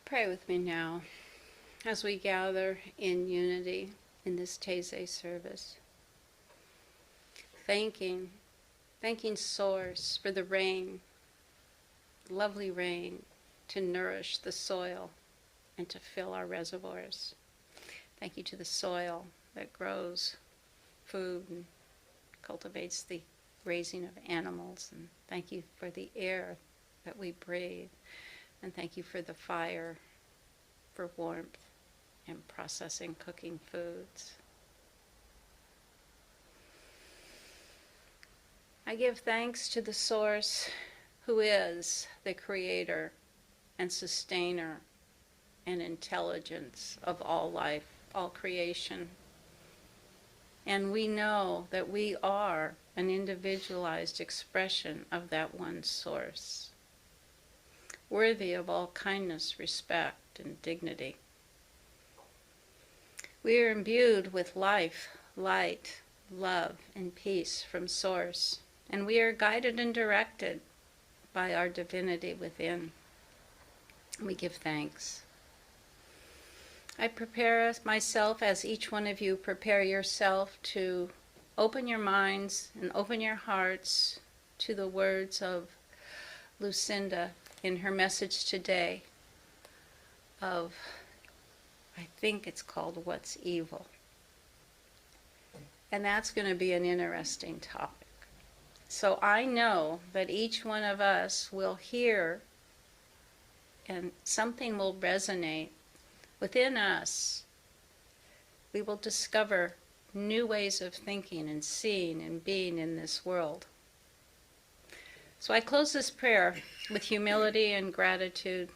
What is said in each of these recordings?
Pray with me now as we gather in unity in this Taizé service. Thanking Source for the rain, lovely rain, to nourish the soil and to fill our reservoirs. Thank you to the soil that grows food and cultivates the raising of animals. And thank you for the air that we breathe. And thank you for the fire, for warmth and processing, cooking foods. I give thanks to the Source who is the creator and sustainer and intelligence of all life, all creation. And we know that we are an individualized expression of that one Source, worthy of all kindness, respect, and dignity. We are imbued with life, light, love, and peace from Source, and we are guided and directed by our divinity within. We give thanks. I prepare myself as each one of you prepare yourself to open your minds and open your hearts to the words of Lucinda in her message today of, I think it's called What's Evil. And that's going to be an interesting topic. So I know that each one of us will hear and something will resonate within us. We will discover new ways of thinking and seeing and being in this world. So I close this prayer with humility and gratitude,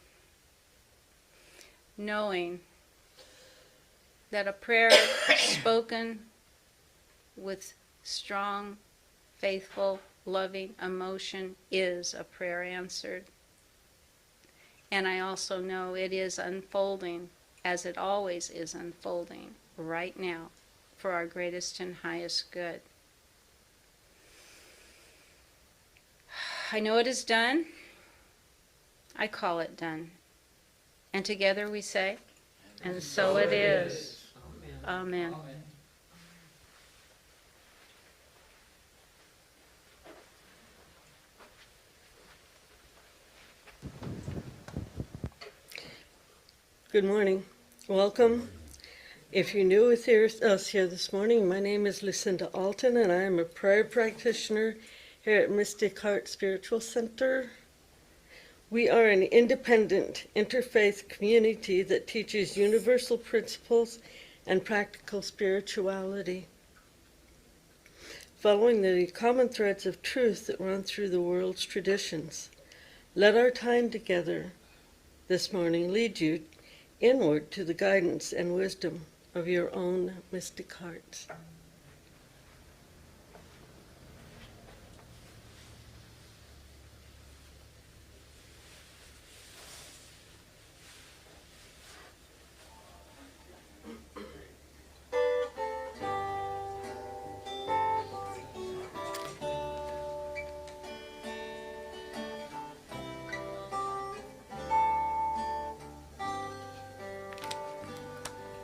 knowing that a prayer spoken with strong, faithful, loving emotion is a prayer answered. And I also know it is unfolding, as it always is unfolding, right now, for our greatest and highest good. I know it is done. I call it done. And together we say, and so it is. Amen. Good morning. Welcome. If you're new with us here this morning, my name is Lucinda Alton, and I am a prayer practitioner here at Mystic Heart Spiritual Center. We are an independent interfaith community that teaches universal principles and practical spirituality, following the common threads of truth that run through the world's traditions. Let our time together this morning lead you inward to the guidance and wisdom of your own mystic hearts.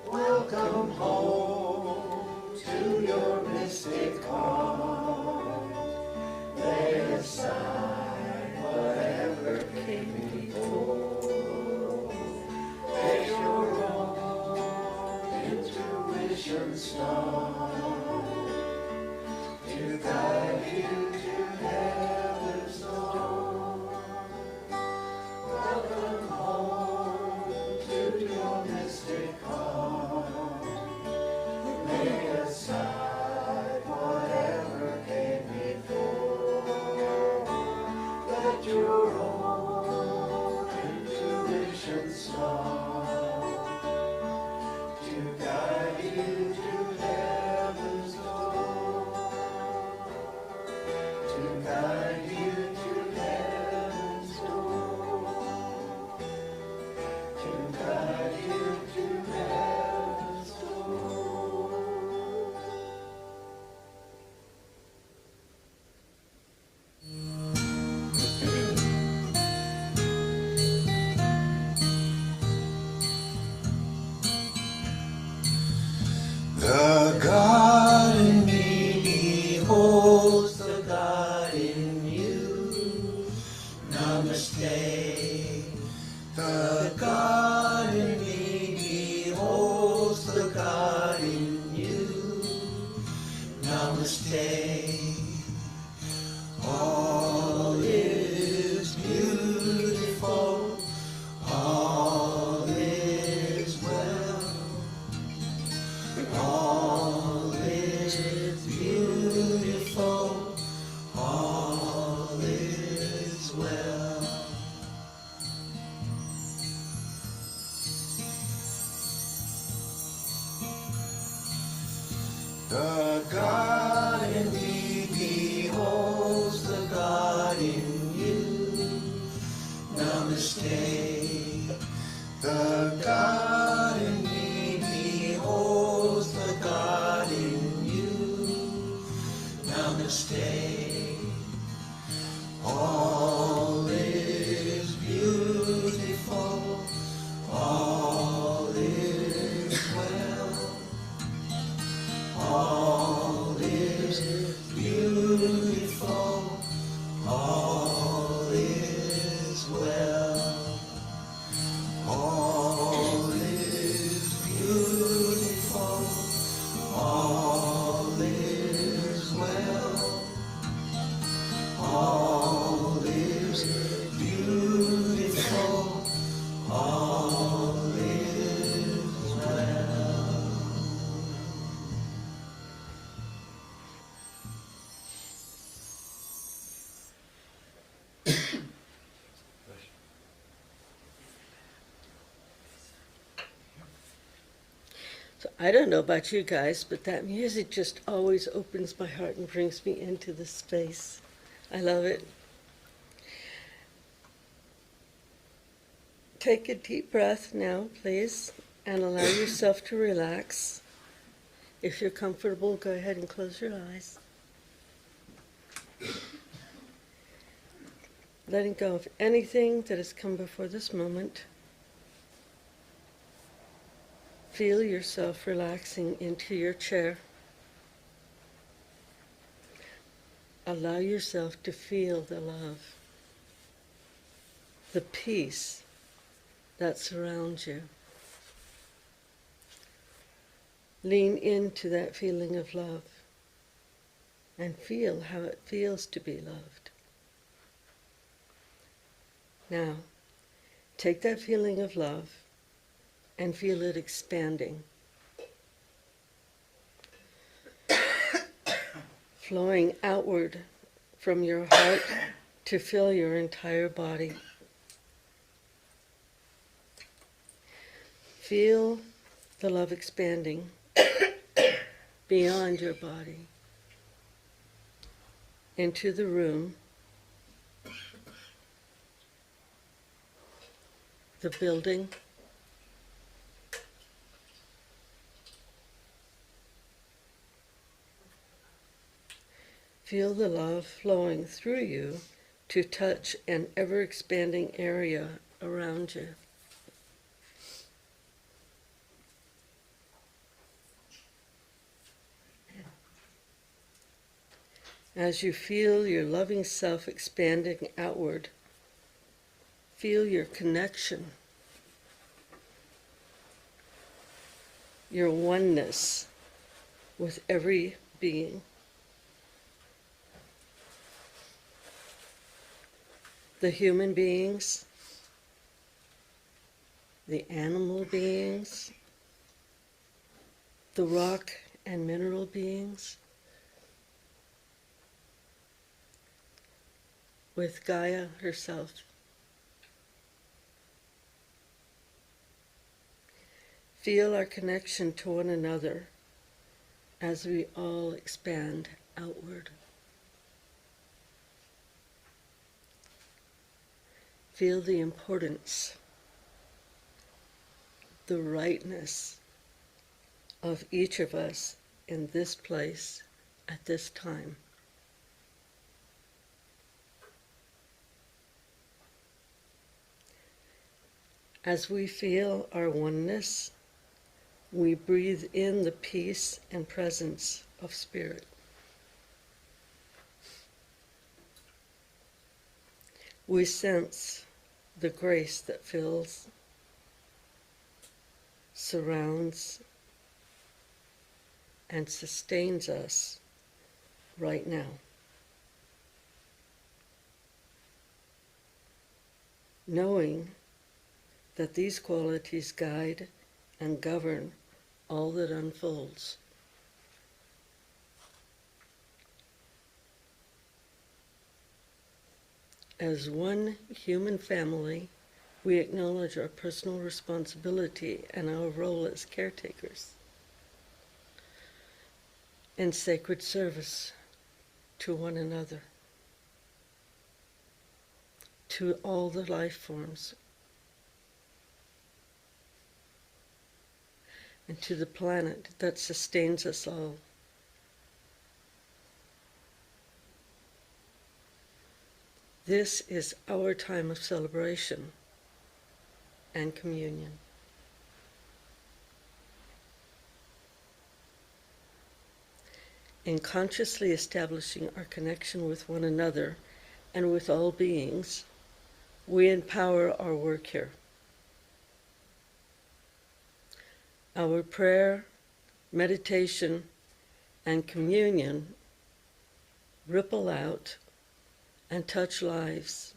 Welcome home to your mystic heart. Lay aside whatever came before. Let your own intuition start to guide you to heaven's door. Welcome home to your mystic heart. Lay aside whatever came before. Let your own intuition start to guide you to heaven's door. The God in me beholds the God in you. Namaste. The God in me beholds the God in you. Namaste. All is beautiful. All is well. All is beautiful. All is well. The God in me beholds the God in you. Namaste. The God in me beholds the God in you. Namaste. All is beautiful. All is well. All is beautiful. All is well. All is beautiful. All is well. All is beautiful. All is well. So I don't know about you guys, but that music just always opens my heart and brings me into this space. I love it. Take a deep breath now, please, and allow yourself to relax. If you're comfortable, go ahead and close your eyes. Letting go of anything that has come before this moment. Feel yourself relaxing into your chair. Allow yourself to feel the love, the peace that surrounds you. Lean into that feeling of love and feel how it feels to be loved. Now, take that feeling of love and feel it expanding, flowing outward from your heart to fill your entire body. Feel the love expanding beyond your body, into the room, the building, feel the love flowing through you to touch an ever-expanding area around you. As you feel your loving self expanding outward, feel your connection, your oneness with every being. The human beings, the animal beings, the rock and mineral beings, with Gaia herself. Feel our connection to one another as we all expand outward. Feel the importance, the rightness of each of us in this place at this time. As we feel our oneness, we breathe in the peace and presence of Spirit. We sense the grace that fills, surrounds, and sustains us right now. Knowing that these qualities guide and govern all that unfolds. As one human family, we acknowledge our personal responsibility and our role as caretakers in sacred service to one another, to all the life forms, and to the planet that sustains us all. This is our time of celebration and communion. In consciously establishing our connection with one another and with all beings, we empower our work here. Our prayer, meditation, and communion ripple out and touch lives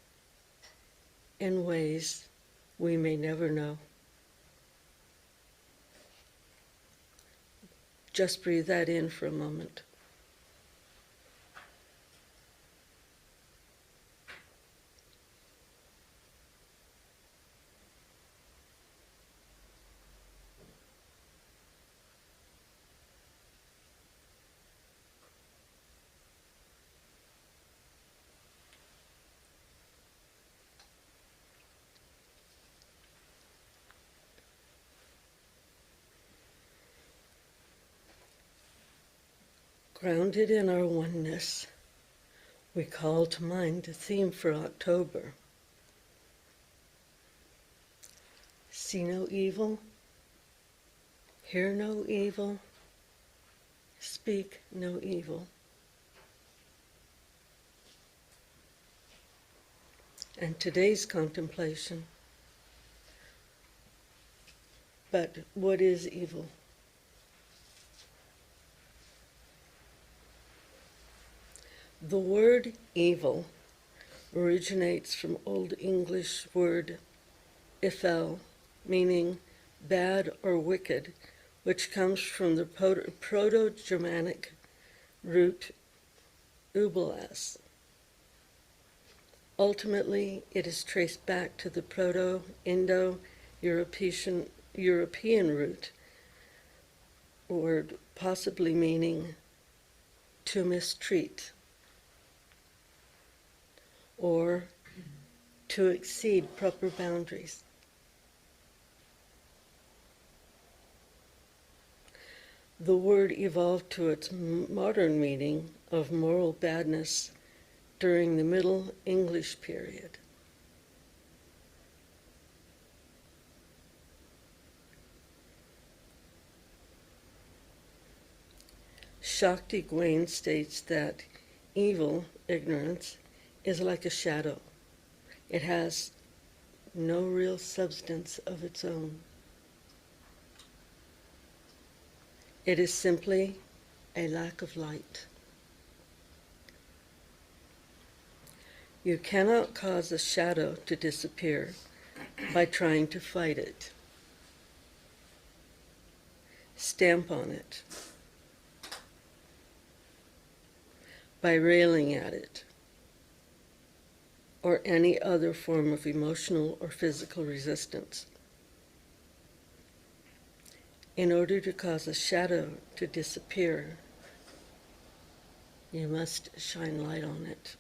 in ways we may never know. Just breathe that in for a moment. Grounded in our oneness, we call to mind the theme for October. See no evil, hear no evil, speak no evil. And today's contemplation, but what is evil? The word evil originates from Old English word ifel, meaning bad or wicked, which comes from the Proto-Germanic root ubelas. Ultimately, it is traced back to the Proto-Indo-European root word, possibly meaning to mistreat, or to exceed proper boundaries. The word evolved to its modern meaning of moral badness during the Middle English period. Shakti Gwain states that evil, ignorance, is like a shadow. It has no real substance of its own. It is simply a lack of light. You cannot cause a shadow to disappear by trying to fight it, stamp on it, by railing at it, or any other form of emotional or physical resistance. In order to cause a shadow to disappear, you must shine light on it.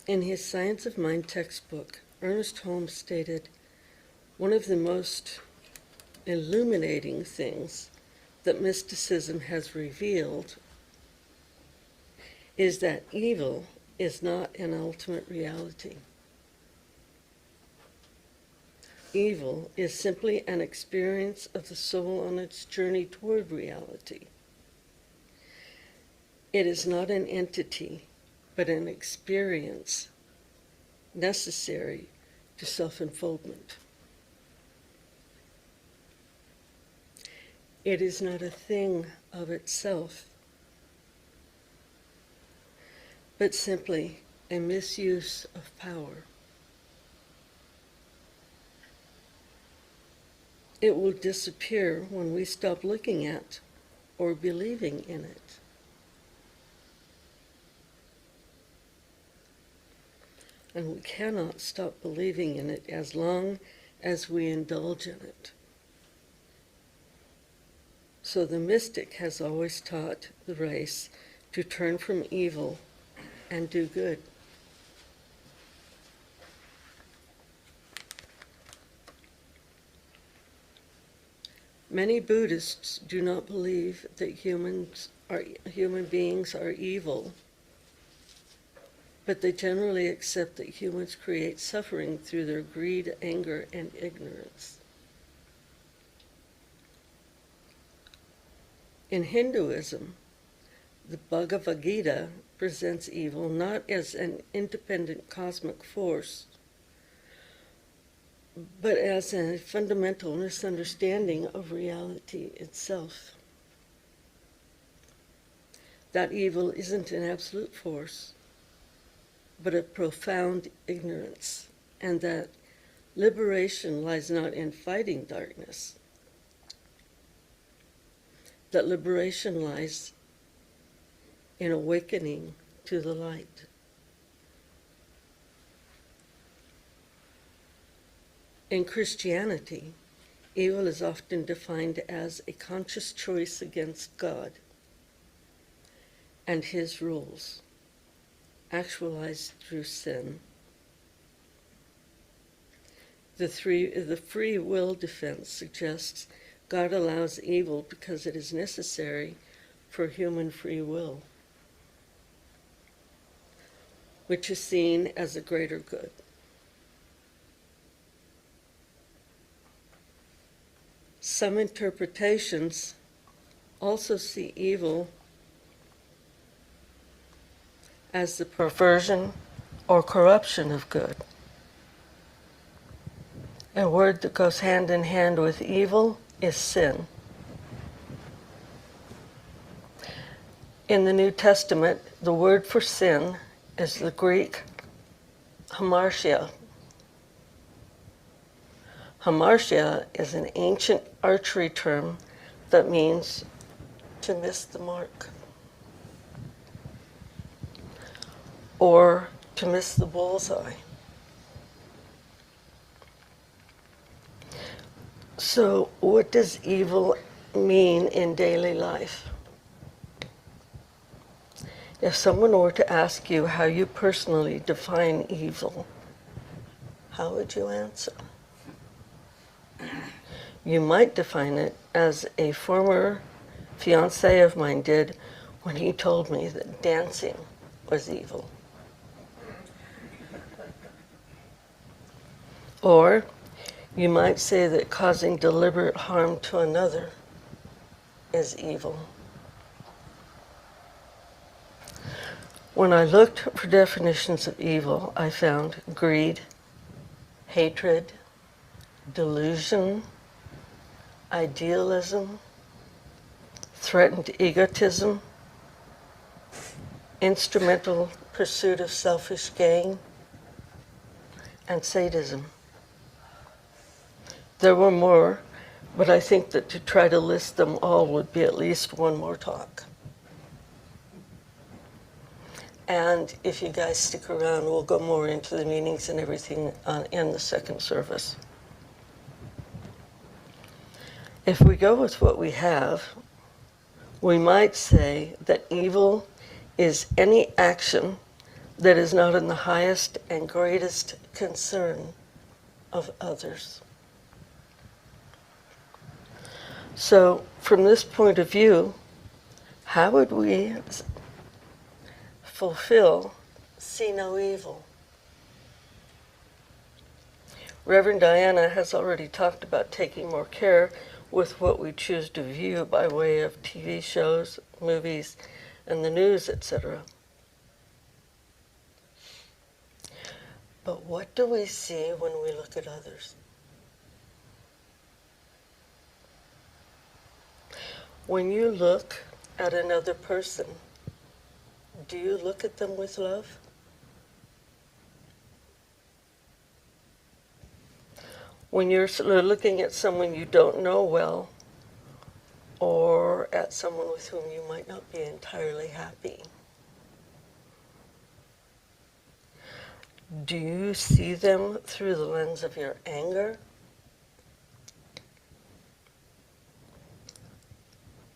In his Science of Mind textbook, Ernest Holmes stated, "One of the most illuminating things that mysticism has revealed is that evil is not an ultimate reality. Evil is simply an experience of the soul on its journey toward reality. It is not an entity, but an experience necessary to self-unfoldment. It is not a thing of itself, but simply a misuse of power. It will disappear when we stop looking at or believing in it. And we cannot stop believing in it as long as we indulge in it. So the mystic has always taught the race to turn from evil and do good. Many Buddhists do not believe that human beings are evil, but they generally accept that humans create suffering through their greed, anger, and ignorance. In Hinduism, the Bhagavad Gita presents evil not as an independent cosmic force, but as a fundamental misunderstanding of reality itself. That evil isn't an absolute force, but a profound ignorance, and that liberation lies not in fighting darkness, that liberation lies in awakening to the light. In Christianity, evil is often defined as a conscious choice against God and his rules, actualized through sin. The free will defense suggests God allows evil because it is necessary for human free will, which is seen as a greater good. Some interpretations also see evil as the perversion or corruption of good. A word that goes hand in hand with evil is sin. In the New Testament, the word for sin is the Greek hamartia. Hamartia is an ancient archery term that means to miss the mark or to miss the bullseye. So, what does evil mean in daily life? If someone were to ask you how you personally define evil, how would you answer? You might define it as a former fiancé of mine did when he told me that dancing was evil. Or you might say that causing deliberate harm to another is evil. When I looked for definitions of evil, I found greed, hatred, delusion, idealism, threatened egotism, instrumental pursuit of selfish gain, and sadism. There were more, but I think that to try to list them all would be at least one more talk. And if you guys stick around, we'll go more into the meanings and everything in the second service. If we go with what we have, we might say that evil is any action that is not in the highest and greatest concern of others. So, from this point of view, how would we fulfill see no evil? Reverend Diana has already talked about taking more care with what we choose to view by way of TV shows, movies, and the news, etc. But what do we see when we look at others? When you look at another person, do you look at them with love? When you're looking at someone you don't know well, or at someone with whom you might not be entirely happy, do you see them through the lens of your anger?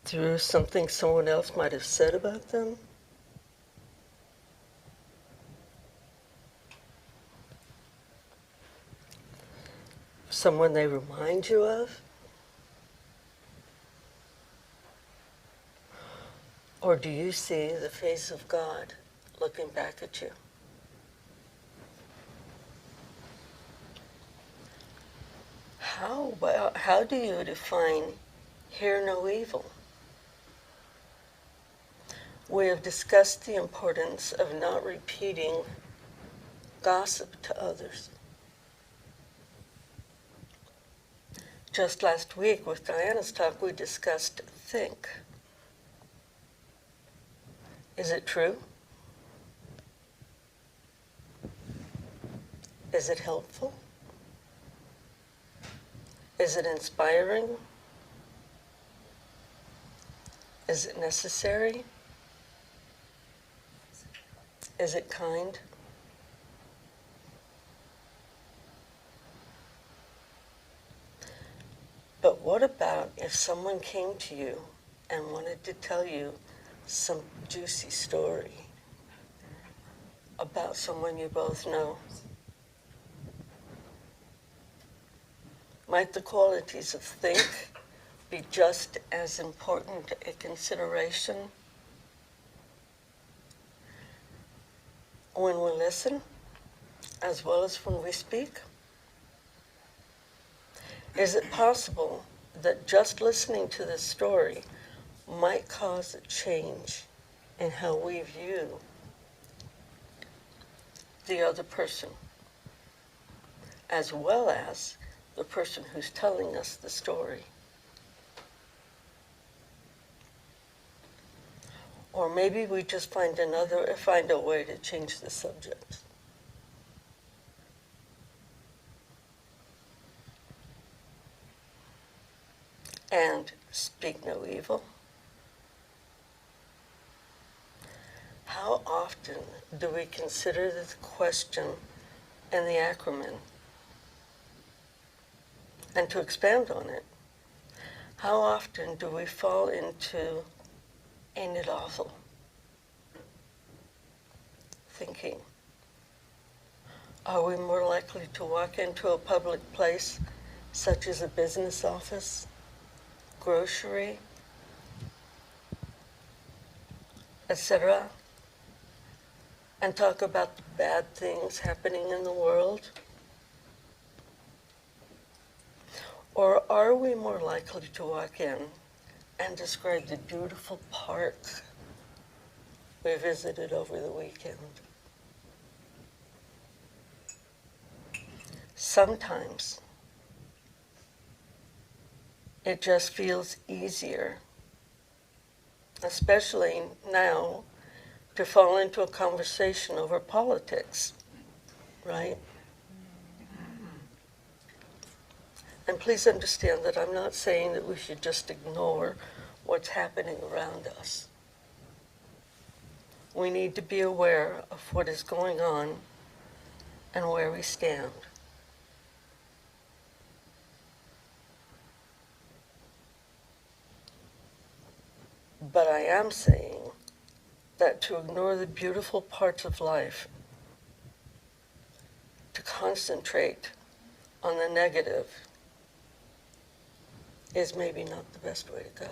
Through something someone else might have said about them? Someone they remind you of? Or do you see the face of God looking back at you? How do you define hear no evil? We have discussed the importance of not repeating gossip to others. Just last week with Diana's talk, we discussed think. Is it true? Is it helpful? Is it inspiring? Is it necessary? Is it kind? But what about if someone came to you and wanted to tell you some juicy story about someone you both know? Might the qualities of think be just as important a consideration when we listen as well as when we speak? Is it possible that just listening to this story might cause a change in how we view the other person, as well as the person who's telling us the story? Or maybe we just find a way to change the subject. And speak no evil. How often do we consider the question and the acronym? And to expand on it, how often do we fall into ain't it awful thinking? Are we more likely to walk into a public place, such as a business office, grocery, etc., and talk about the bad things happening in the world? Or are we more likely to walk in and describe the beautiful park we visited over the weekend? Sometimes it just feels easier, especially now, to fall into a conversation over politics, right? And please understand that I'm not saying that we should just ignore what's happening around us. We need to be aware of what is going on and where we stand. But I am saying that to ignore the beautiful parts of life, to concentrate on the negative, is maybe not the best way to go.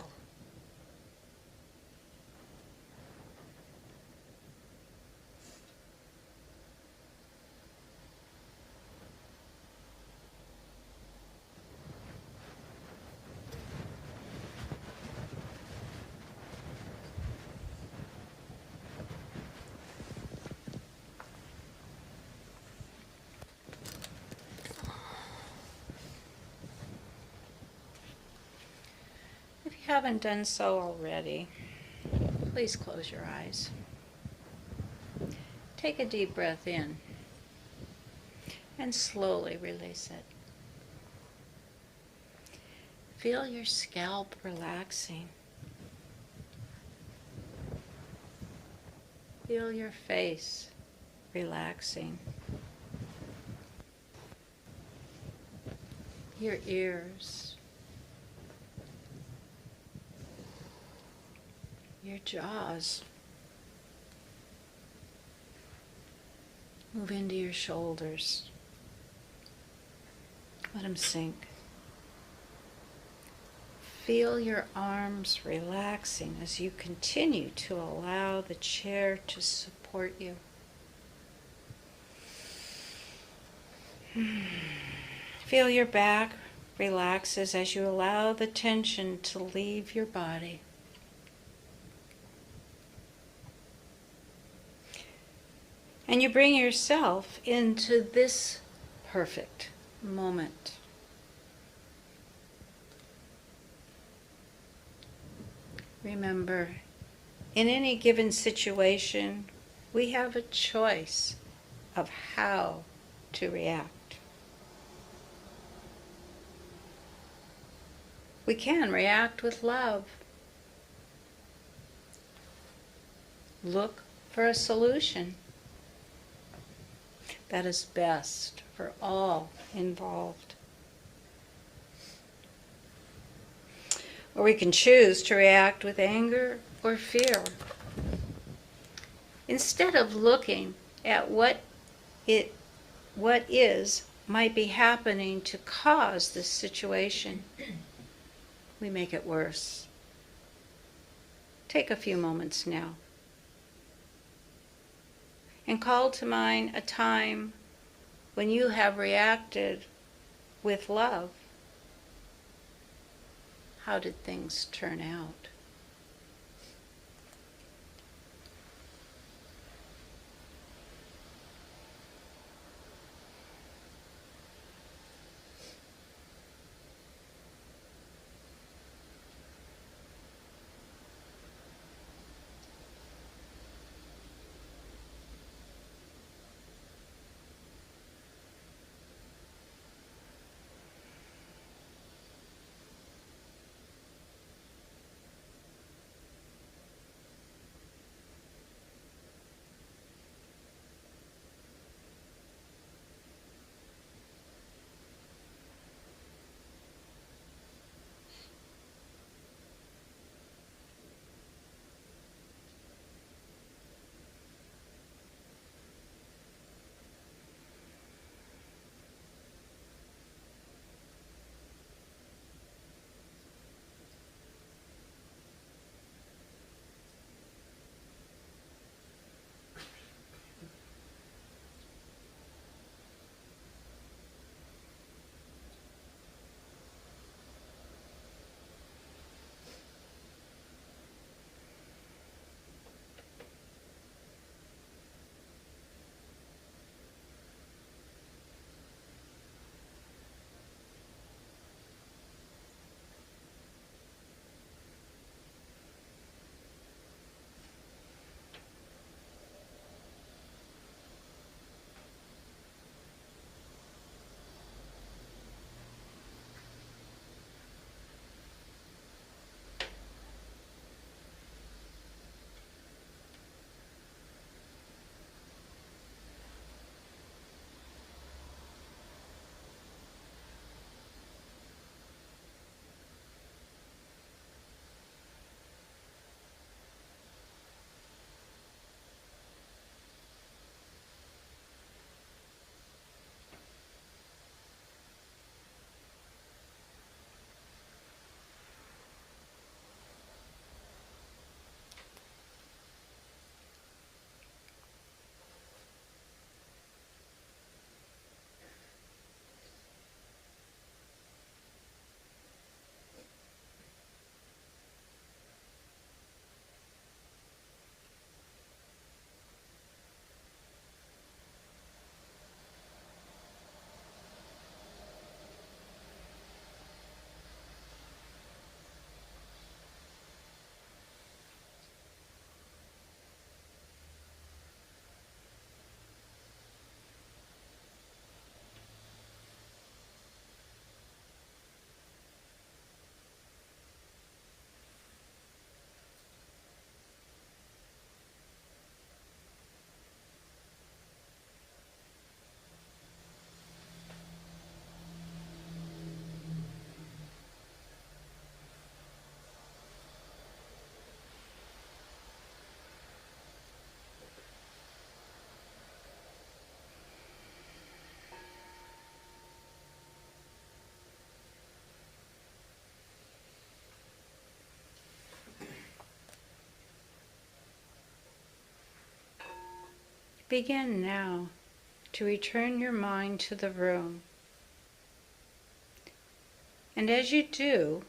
If you haven't done so already, please close your eyes. Take a deep breath in and slowly release it. Feel your scalp relaxing. Feel your face relaxing. Your ears. Your jaws. Move into your shoulders. Let them sink. Feel your arms relaxing as you continue to allow the chair to support you. Feel your back relaxes as you allow the tension to leave your body. And you bring yourself into this perfect moment. Remember, in any given situation, we have a choice of how to react. We can react with love. Look for a solution that is best for all involved. Or we can choose to react with anger or fear. Instead of looking at what might be happening to cause this situation, we make it worse. Take a few moments now and call to mind a time when you have reacted with love. How did things turn out? Begin now to return your mind to the room. And as you do,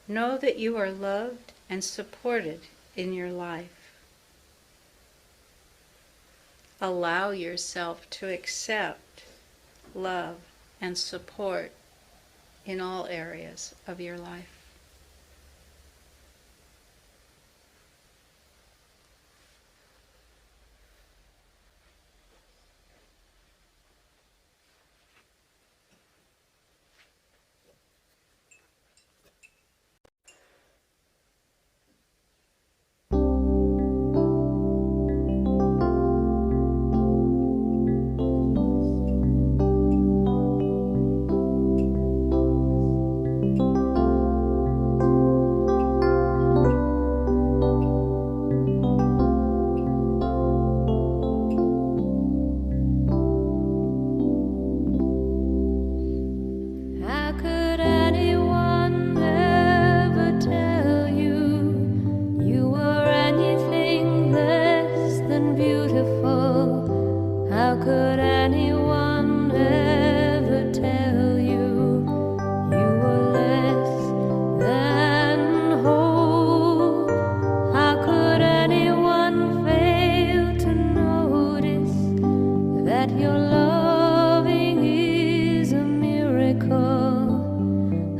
know that you are loved and supported in your life. Allow yourself to accept love and support in all areas of your life.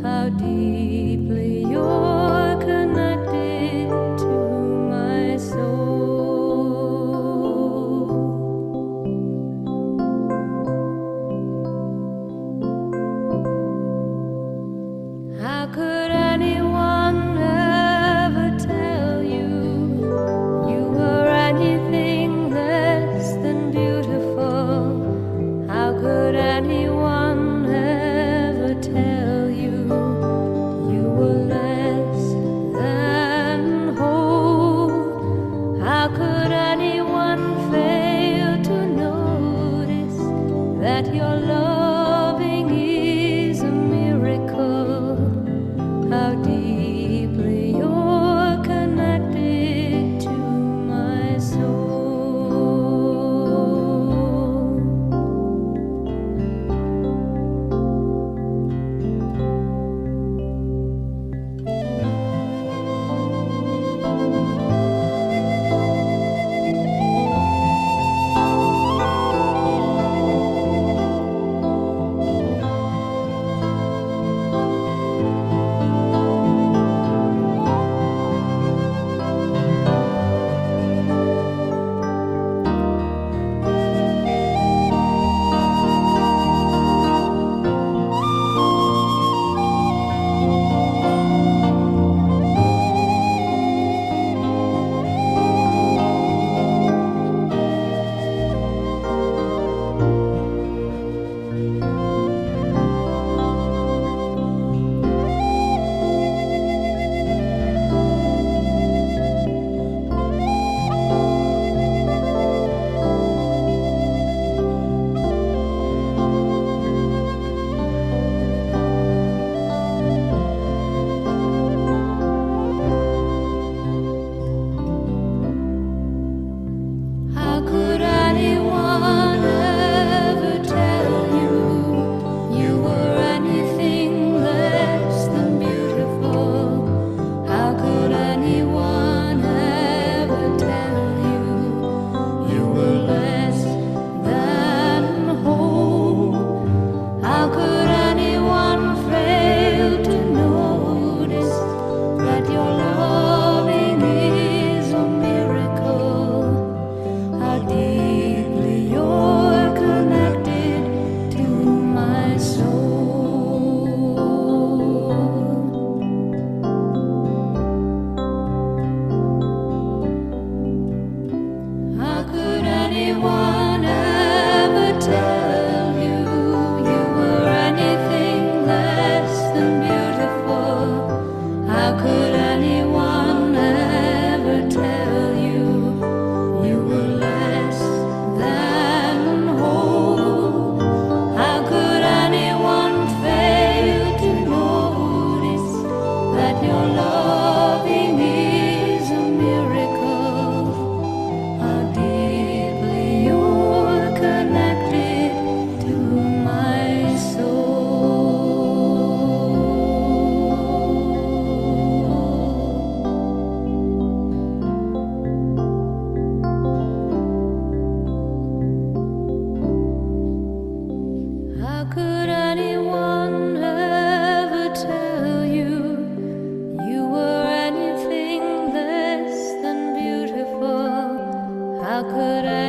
How deeply you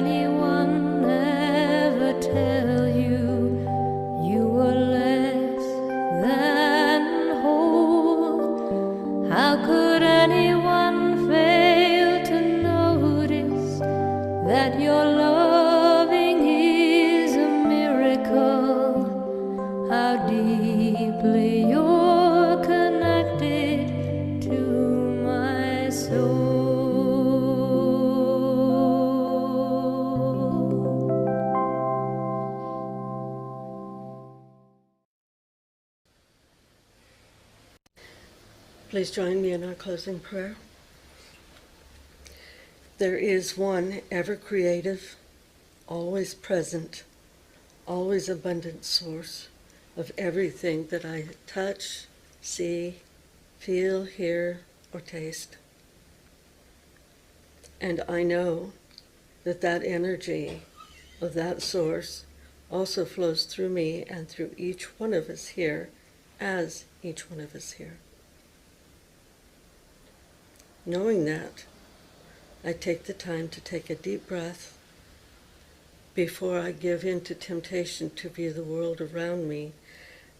anyone ever tell you you were less than whole? How could anyone fail to notice that your loving is a miracle? How deeply you're connected to my soul. Please join me in our closing prayer. There is one ever creative, always present, always abundant source of everything that I touch, see, feel, hear, or taste. And I know that that energy of that source also flows through me and through each one of us here, as each one of us here. Knowing that, I take the time to take a deep breath before I give in to temptation to view the world around me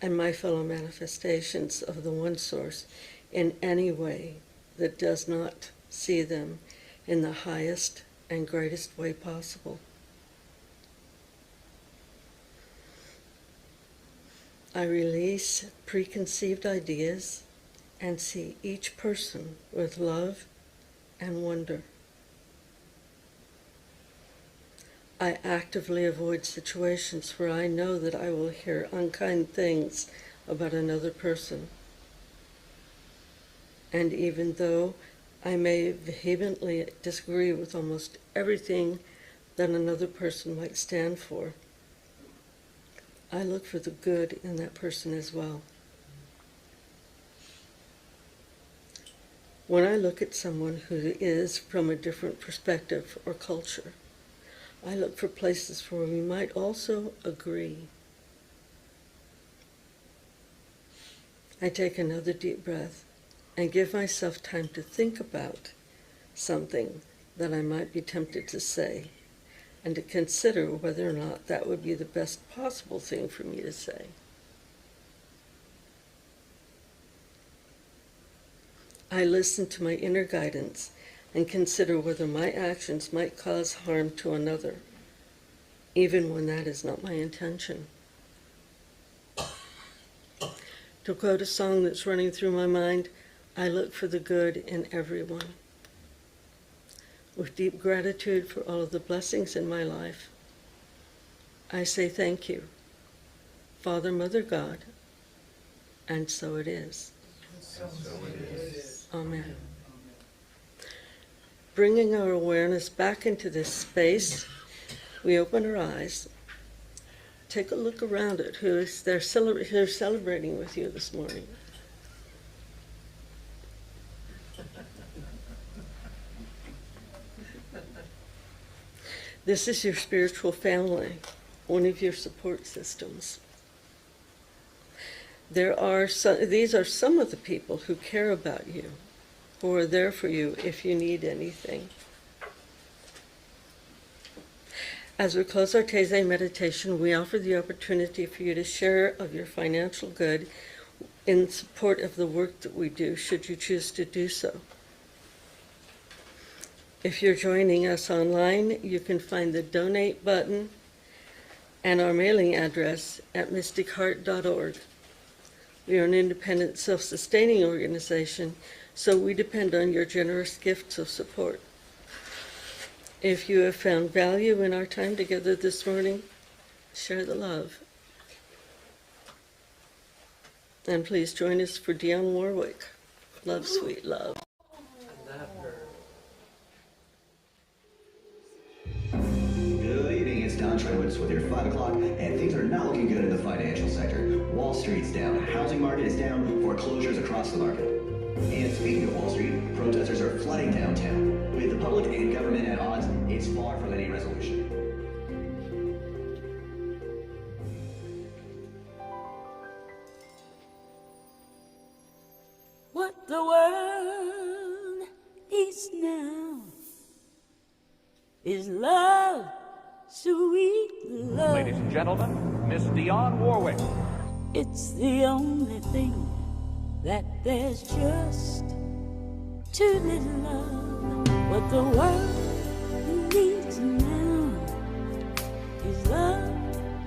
and my fellow manifestations of the one source in any way that does not see them in the highest and greatest way possible. I release preconceived ideas and see each person with love and wonder. I actively avoid situations where I know that I will hear unkind things about another person. And even though I may vehemently disagree with almost everything that another person might stand for, I look for the good in that person as well. When I look at someone who is from a different perspective or culture, I look for places where we might also agree. I take another deep breath and give myself time to think about something that I might be tempted to say, and to consider whether or not that would be the best possible thing for me to say. I listen to my inner guidance and consider whether my actions might cause harm to another, even when that is not my intention. To quote a song that's running through my mind, I look for the good in everyone. With deep gratitude for all of the blessings in my life, I say thank you, Father, Mother, God, and so it is. Amen. Bringing our awareness back into this space, we open our eyes. Take a look around at who's celebrating with you this morning. This is your spiritual family, one of your support systems. These are some of the people who care about you, who are there for you if you need anything. As we close our Taizé meditation, we offer the opportunity for you to share of your financial good in support of the work that we do, should you choose to do so. If you're joining us online, you can find the donate button and our mailing address at mysticheart.org. We are an independent, self-sustaining organization, so we depend on your generous gifts of support. If you have found value in our time together this morning, share the love. And please join us for Dionne Warwick, Love, Sweet Love. Good evening, it's Don Trenowitz with your 5 o'clock, and things are not looking good in the financial sector. Wall Street's down, housing market is down, foreclosures across the market. And speaking of Wall Street, protesters are flooding downtown. With the public and government at odds, it's far from any resolution. What the world needs now is love. sweet love. Ladies and gentlemen, Miss Dionne Warwick. It's the only thing that there's just too little love. What the world needs now is love,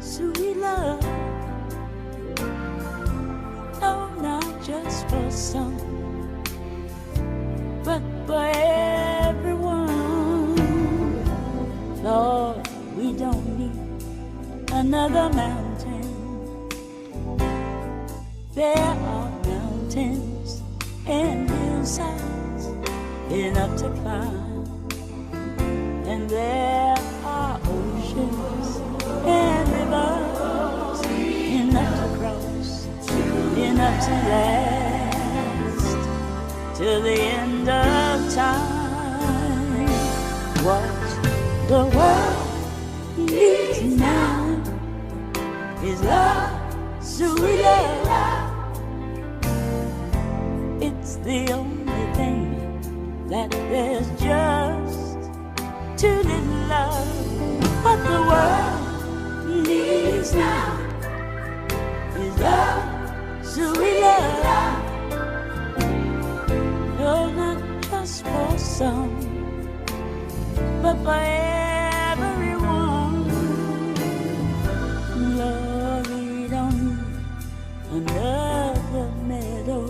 sweet love. No, not just for some, but for everyone. Lord, we don't need another mountain. There are mountains and hillsides enough to climb, and there are oceans and rivers enough to cross, enough to last till the end of time. What the world needs now is love, sweet love. It's the only thing that there's just too little love. What the world needs now is love, sweet love. No, not just for some, but for everyone. Lord, we don't need another meadow.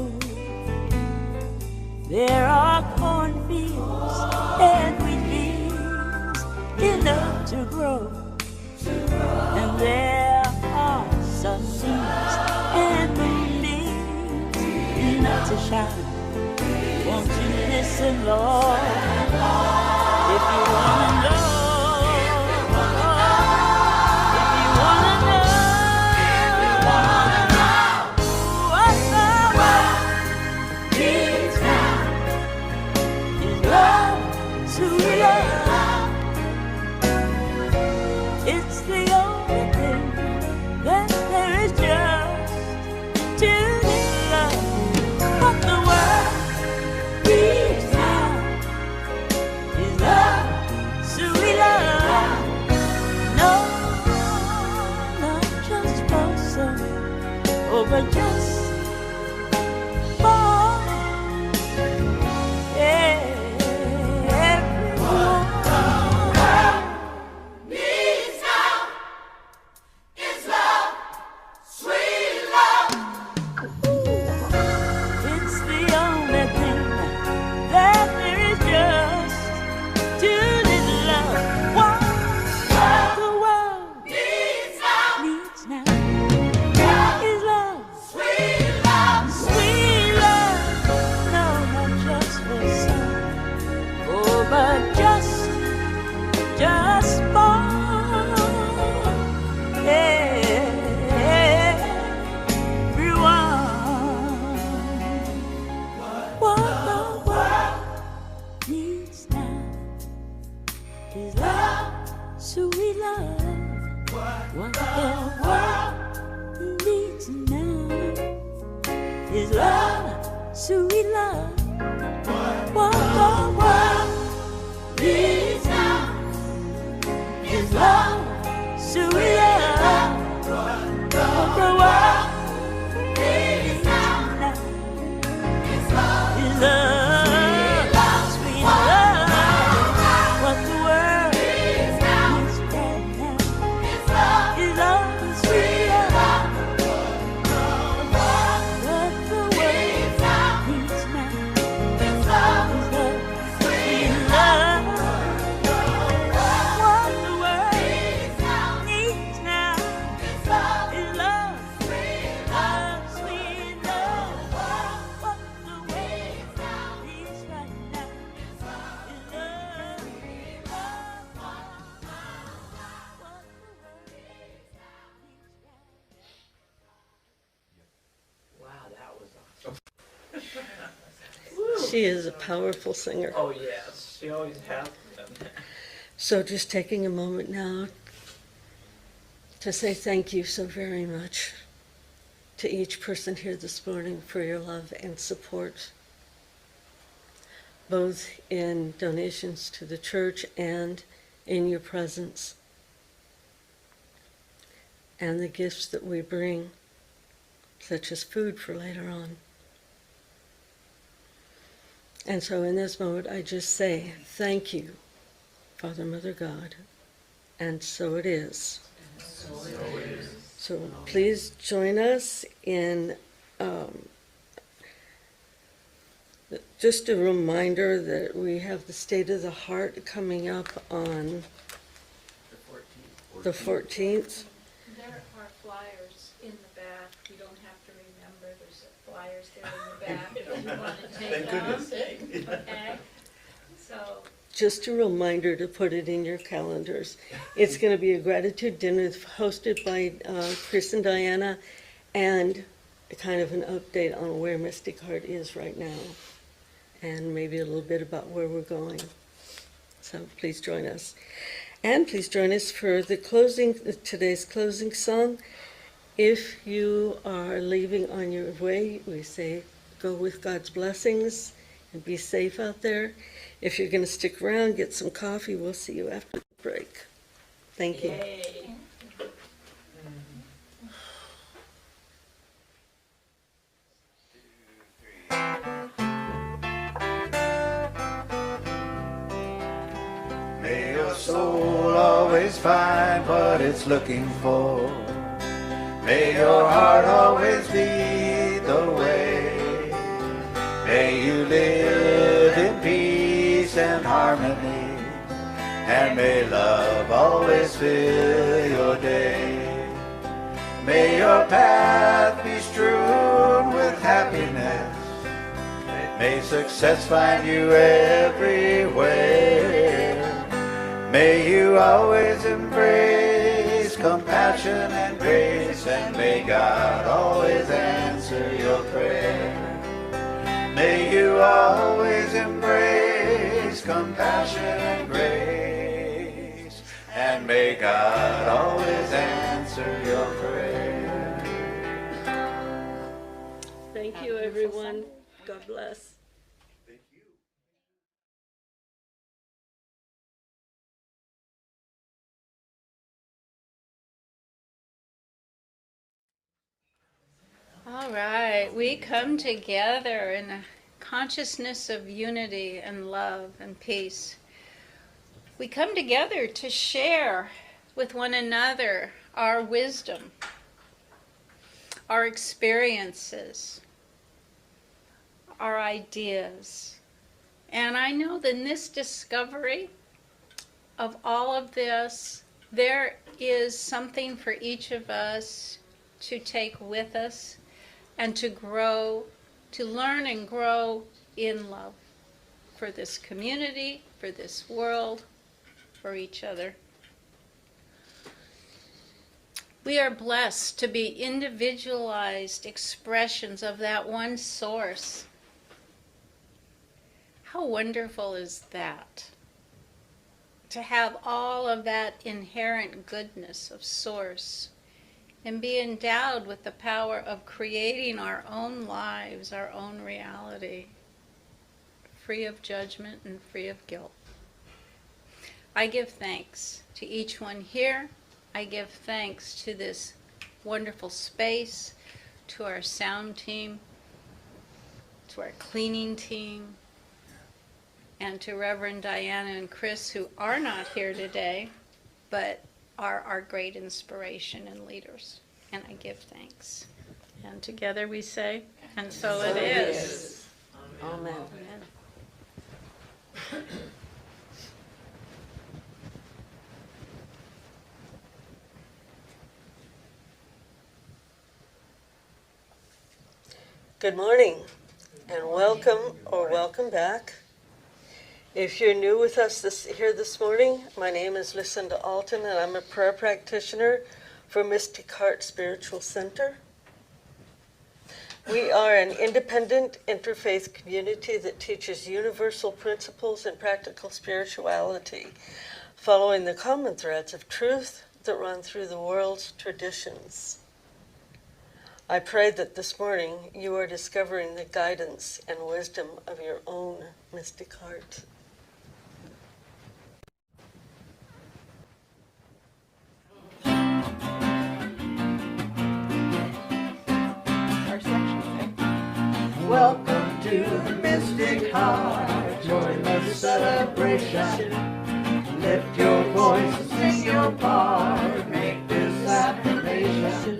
There are cornfields and wheat fields enough to grow, and there are sunbeams and moonbeams enough to shine. Won't you listen, Lord, if you wanna know? It's the only thing that there is just to love. What the world needs now is love, sweet love. No, not just for some, oh, but just for everyone. It's the only thing that there is just too little love. What the world needs now is love, sweet love, sweet love. No, not just for some, oh, but just for what the world needs now is love, sweet love. What the world needs now is love, sweet love. What the world needs now is love, sweet love. What the world needs now is love, sweet love. What the world needs right now is love, sweet love. What the world needs now is love, sweet love. What the world needs now is love, sweet love. What the world needs right now is love, sweet love. Wow, that was awesome. She is a powerful singer. Oh yes, she always has been. So just taking a moment now to say thank you so very much to each person here this morning for your love and support, both in donations to the church and in your presence. and the gifts that we bring, such as food for later on. And so in this moment, I just say, thank you, Father, Mother, God. And so it is. So please join us in just a reminder that we have the State of the Heart coming up on the 14th. There are flyers in the back. You don't have to remember. There's flyers there in the back if you want to take them. Okay? So, Just a reminder to put it in your calendars. It's going to be a gratitude dinner hosted by Chris and Diana, and kind of an update on where Mystic Heart is right now, and maybe a little bit about where we're going. So please join us. And please join us for the today's closing song. If you are leaving on your way, we say go with God's blessings and be safe out there. If you're going to stick around, get some coffee. We'll see you after the break. Thank you. Yay. May your soul always find what it's looking for. May your heart always lead the way. May you live in peace and harmony, and may love always fill your day. May your path be strewn with happiness. May success find you everywhere. May you always embrace compassion and grace, and may God always answer your prayer. May you always embrace compassion and grace, and may God always answer your prayer. Thank you, everyone. God bless. all right, we come together in a consciousness of unity and love and peace. We come together to share with one another our wisdom, our experiences, our ideas. And I know that in this discovery of all of this, there is something for each of us to take with us and to grow, to learn and grow in love for this community, for this world, for each other. We are blessed to be individualized expressions of that one source. How wonderful is that? To have all of that inherent goodness of source and be endowed with the power of creating our own lives, our own reality, free of judgment and free of guilt. I give thanks to each one here. I give thanks to this wonderful space, to our sound team, to our cleaning team, and to Reverend Diana and Chris, who are not here today, but are our great inspiration and leaders. And I give thanks. And together we say, and so it is. Amen. Amen. Good morning, and welcome or welcome back. If you're new with us here this morning, my name is Lucinda Alton, and I'm a prayer practitioner for Mystic Heart Spiritual Center. We are an independent interfaith community that teaches universal principles and practical spirituality, following the common threads of truth that run through the world's traditions. I pray that this morning you are discovering the guidance and wisdom of your own mystic heart. to the mystic heart. Join the celebration. Lift your voice and sing your part. Make this affirmation.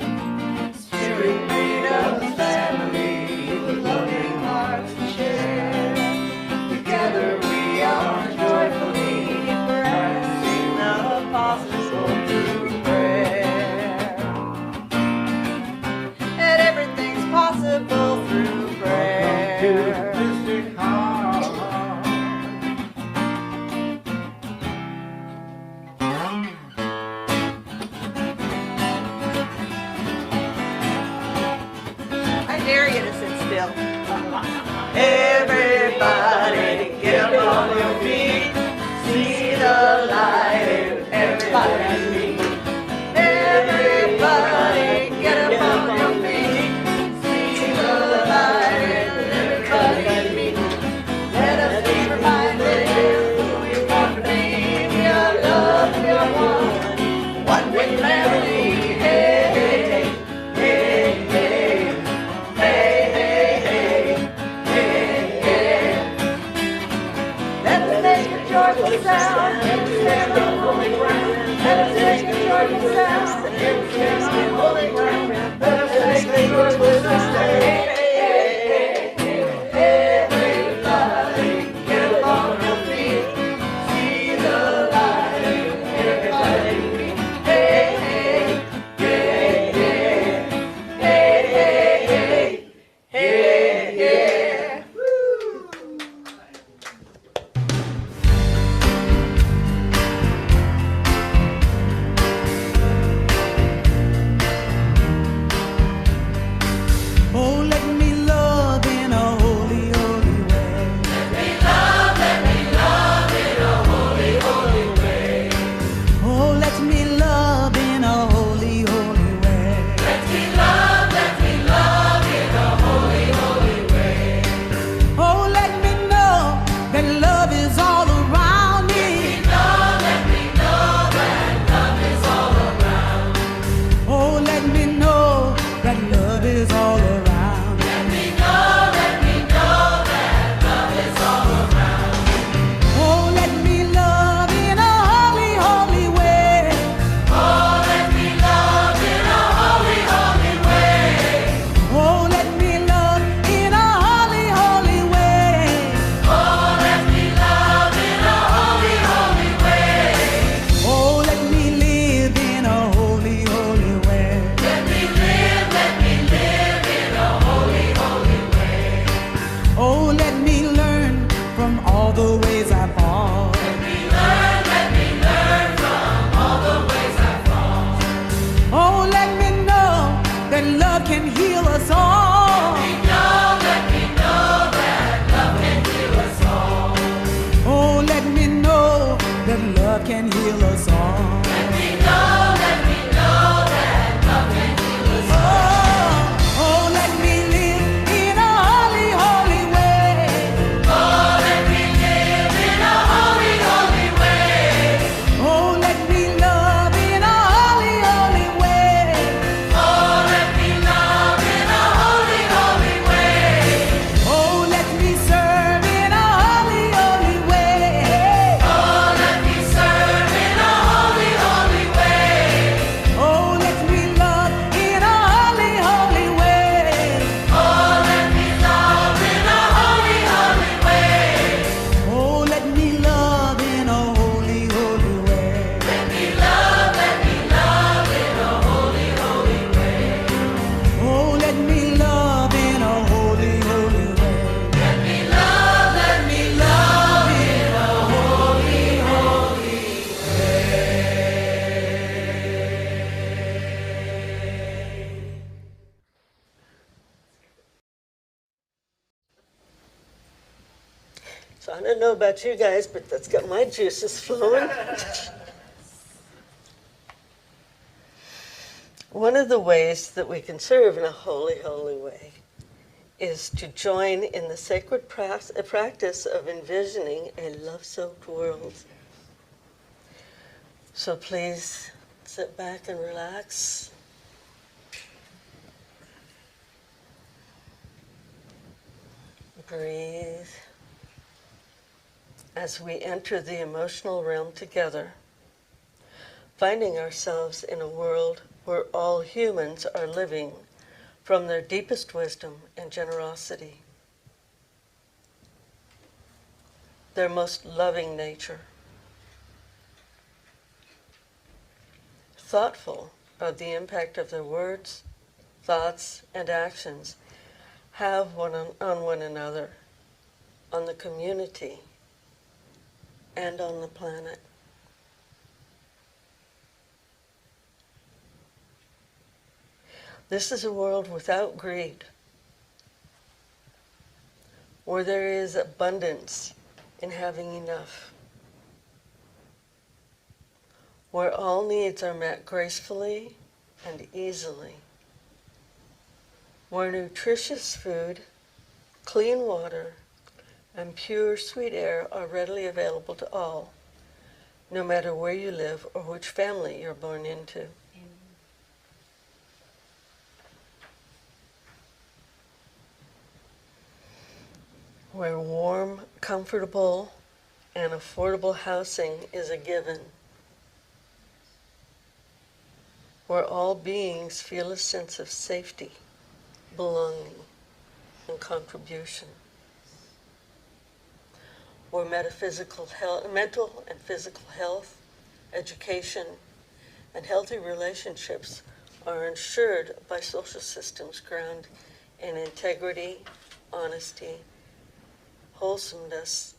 Spirit made us family with loving hearts to share. Together we are joyfully practicing the possible through prayer. And everything's possible through prayer. To the mystic heart. I dare you to sit still. Everybody get up on your feet. See the light in everybody. Everybody get up on your feet. See the light in everybody. Let us be reminded who we want to be. We are love, we are one with family. Hey, hey, hey, hey, hey, hey, hey, hey. Let us make a joyful sound and stand on holy ground. Let us make a joyful sound and stand on holy ground. Let us make a joyful sound. Hey, hey, hey, hey, everybody, get up on your feet. See the light in everybody. Hey, hey, hey, hey, hey, hey, hey, hey, woo. Oh, let me love in a holy, holy way. Let me love in a holy, holy way. Oh, let me love in a holy, holy way. Let me love in a holy, holy way. Oh, let me know that love is all around me. Let me know that love is all around. Oh, let me know that love is all around. Let me know that love is all around. Oh, let me love in a holy, holy way. Oh, let me love in a holy, holy way. Oh, let me love in a holy, holy way. Oh, let me love in a holy, holy way. Oh, let me live in a holy, holy way. Let me live in a holy, holy way. Oh, let me learn from all the ways I fall. Let me learn from all the ways I fall. Oh, let me know that love can heal us all. Let me know that love can heal us all. Oh, let me know that love can heal us all. Let me know that love can heal us all. Oh, let me live in a holy, holy way. Oh, let me live in a holy, holy way. Oh, let me love in a holy, holy way. Oh, let me love in a holy, holy way. Oh, let me serve in a holy, holy way. Oh, let me serve in a holy, holy way. Oh, let me love in a holy, holy way. Oh, let me love in a holy, holy way. Oh, let me love in a holy, holy way. Let me love in a holy, holy way. Oh, let me love in a holy, holy way. Let me love in a holy, holy So I don't know about you guys, but that's got my juices flowing. One of the ways that we can serve in a holy, holy way is to join in the sacred practice of envisioning a love-soaked world. So please sit back and relax. Breathe as we enter the emotional realm together, finding ourselves in a world where all humans are living from their deepest wisdom and generosity, their most loving nature, thoughtful of the impact of their words, thoughts, and actions have on one another, on the community, and on the planet. This is a world without greed, where there is abundance in having enough, where all needs are met gracefully and easily, where nutritious food, clean water, and pure sweet air are readily available to all, no matter where you live or which family you're born into. Where warm, comfortable, and affordable housing is a given. Where all beings feel a sense of safety, belonging, and contribution. Where mental and physical health, education, and healthy relationships are ensured by social systems grounded in integrity, honesty, wholesomeness,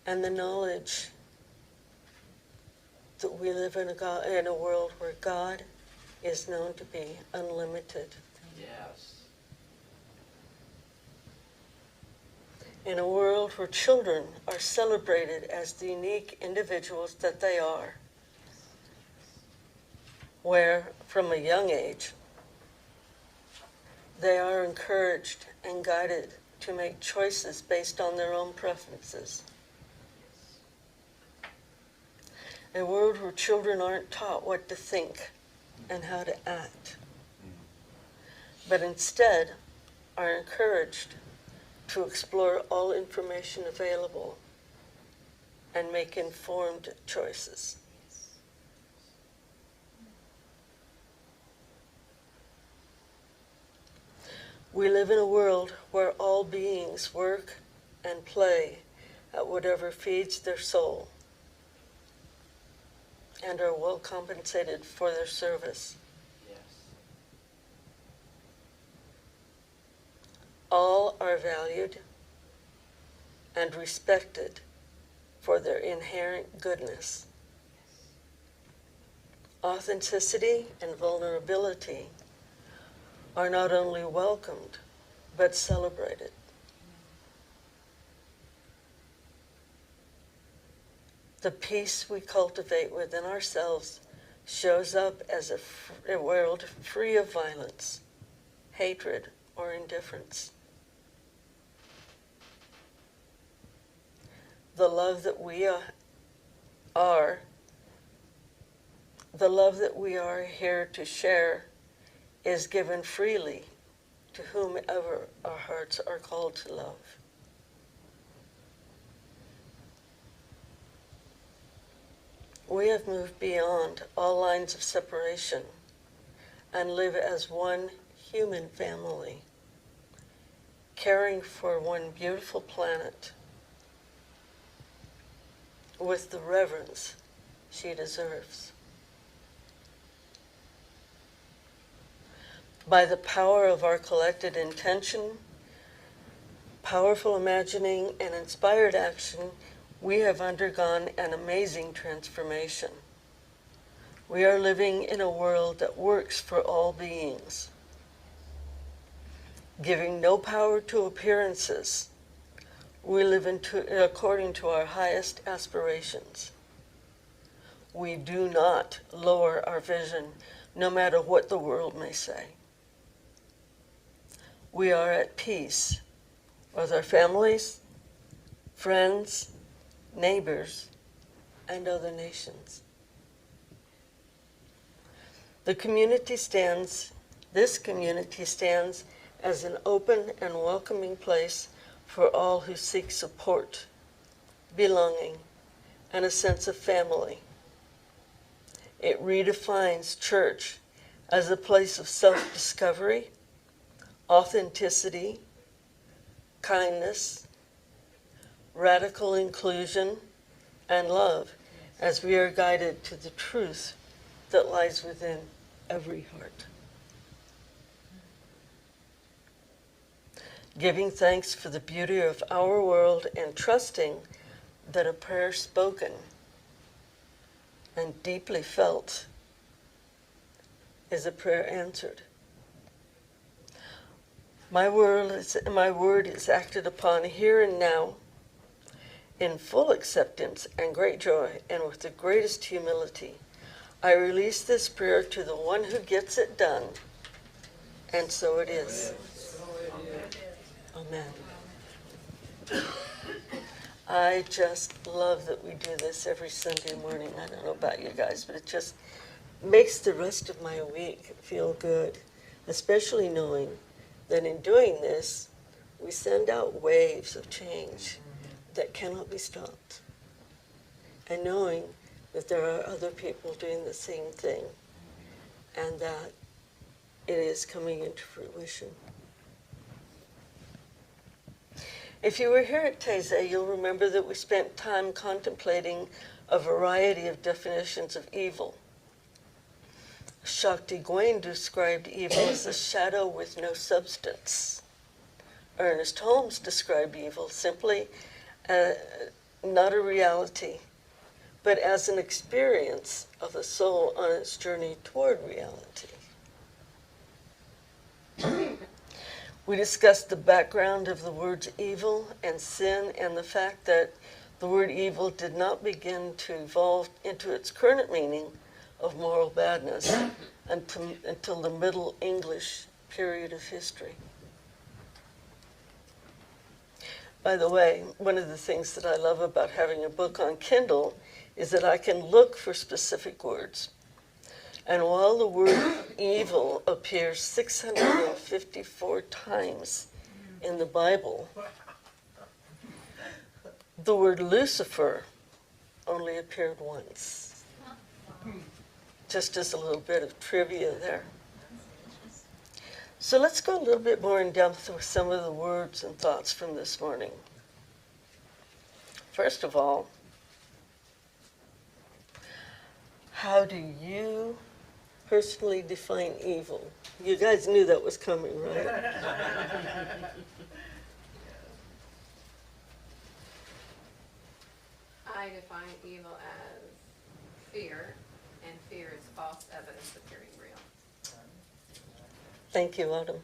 and the knowledge that we live in a world where God is known to be unlimited. Yes. In a world where children are celebrated as the unique individuals that they are, where from a young age they are encouraged and guided to make choices based on their own preferences. A world where children aren't taught what to think and how to act, but instead are encouraged to explore all information available and make informed choices. We live in a world where all beings work and play at whatever feeds their soul and are well compensated for their service. Yes. All are valued and respected for their inherent goodness. Authenticity and vulnerability are not only welcomed, but celebrated. The peace we cultivate within ourselves shows up as a world free of violence, hatred, or indifference. The love that we are here to share is given freely to whomever our hearts are called to love. We have moved beyond all lines of separation and live as one human family, caring for one beautiful planet with the reverence she deserves. By the power of our collected intention, powerful imagining, and inspired action, we have undergone an amazing transformation. We are living in a world that works for all beings, giving no power to appearances. We live according to our highest aspirations. We do not lower our vision, no matter what the world may say. We are at peace with our families, friends, neighbors, and other nations. This community stands as an open and welcoming place for all who seek support, belonging, and a sense of family. It redefines church as a place of self-discovery, authenticity, kindness, radical inclusion, and love, as we are guided to the truth that lies within every heart. Giving thanks for the beauty of our world and trusting that a prayer spoken and deeply felt is a prayer answered. My word is acted upon here and now in full acceptance and great joy, and with the greatest humility. I release this prayer to the one who gets it done, and so it is. Amen. I just love that we do this every Sunday morning. I don't know about you guys, but it just makes the rest of my week feel good, especially knowing that in doing this, we send out waves of change that cannot be stopped. And knowing that there are other people doing the same thing and that it is coming into fruition. If you were here at Taizé, you'll remember that we spent time contemplating a variety of definitions of evil. Shakti Gawain described evil as a shadow with no substance. Ernest Holmes described evil simply not a reality, but as an experience of the soul on its journey toward reality. We discussed the background of the words evil and sin and the fact that the word evil did not begin to evolve into its current meaning of moral badness until the Middle English period of history. By the way, one of the things that I love about having a book on Kindle is that I can look for specific words. And while the word evil appears 654 times in the Bible, the word Lucifer only appeared once. Just as a little bit of trivia there. So let's go a little bit more in depth with some of the words and thoughts from this morning. First of all, how do you personally define evil? You guys knew that was coming, right? I define evil as fear, and fear is false evidence appearing real. Thank you, Autumn.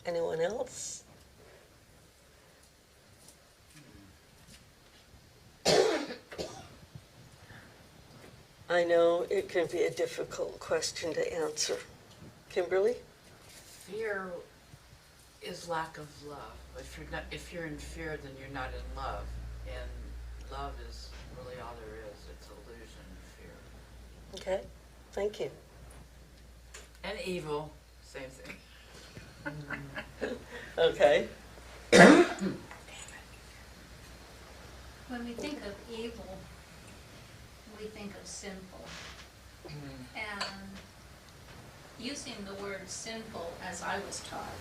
Anyone else? I know it can be a difficult question to answer. Kimberly? Fear is lack of love. If you're in fear, then you're not in love. And love is really all there is. It's illusion, fear. Okay, thank you. And evil, same thing. Okay. When we think of evil, we think of sinful. And using the word sinful, as I was taught,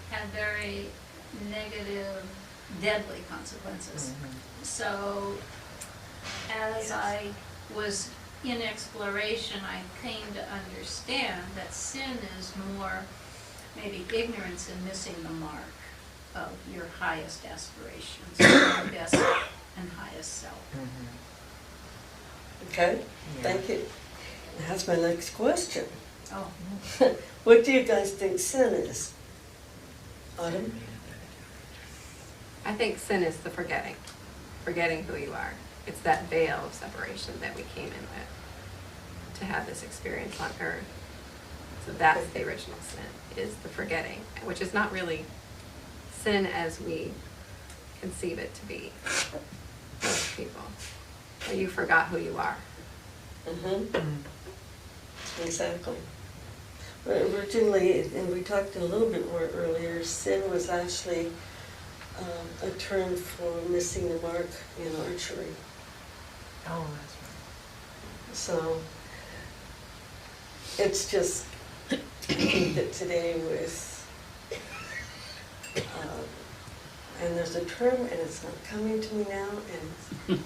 had very negative, deadly consequences. So as I was in exploration, I came to understand that sin is more maybe ignorance and missing the mark of your highest aspirations, your best and highest self. Okay, thank you. That's my next question. Oh, What do you guys think sin is? Autumn? I think sin is the forgetting who you are. It's that veil of separation that we came in with to have this experience on earth. So that's the original sin, is the forgetting, which is not really sin as we conceive it to be, most people. Or you forgot who you are. Exactly. Originally, and we talked a little bit more earlier, sin was actually a term for missing the mark in archery. Oh, that's right. So it's just that today with, and there's a term and it's not coming to me now, and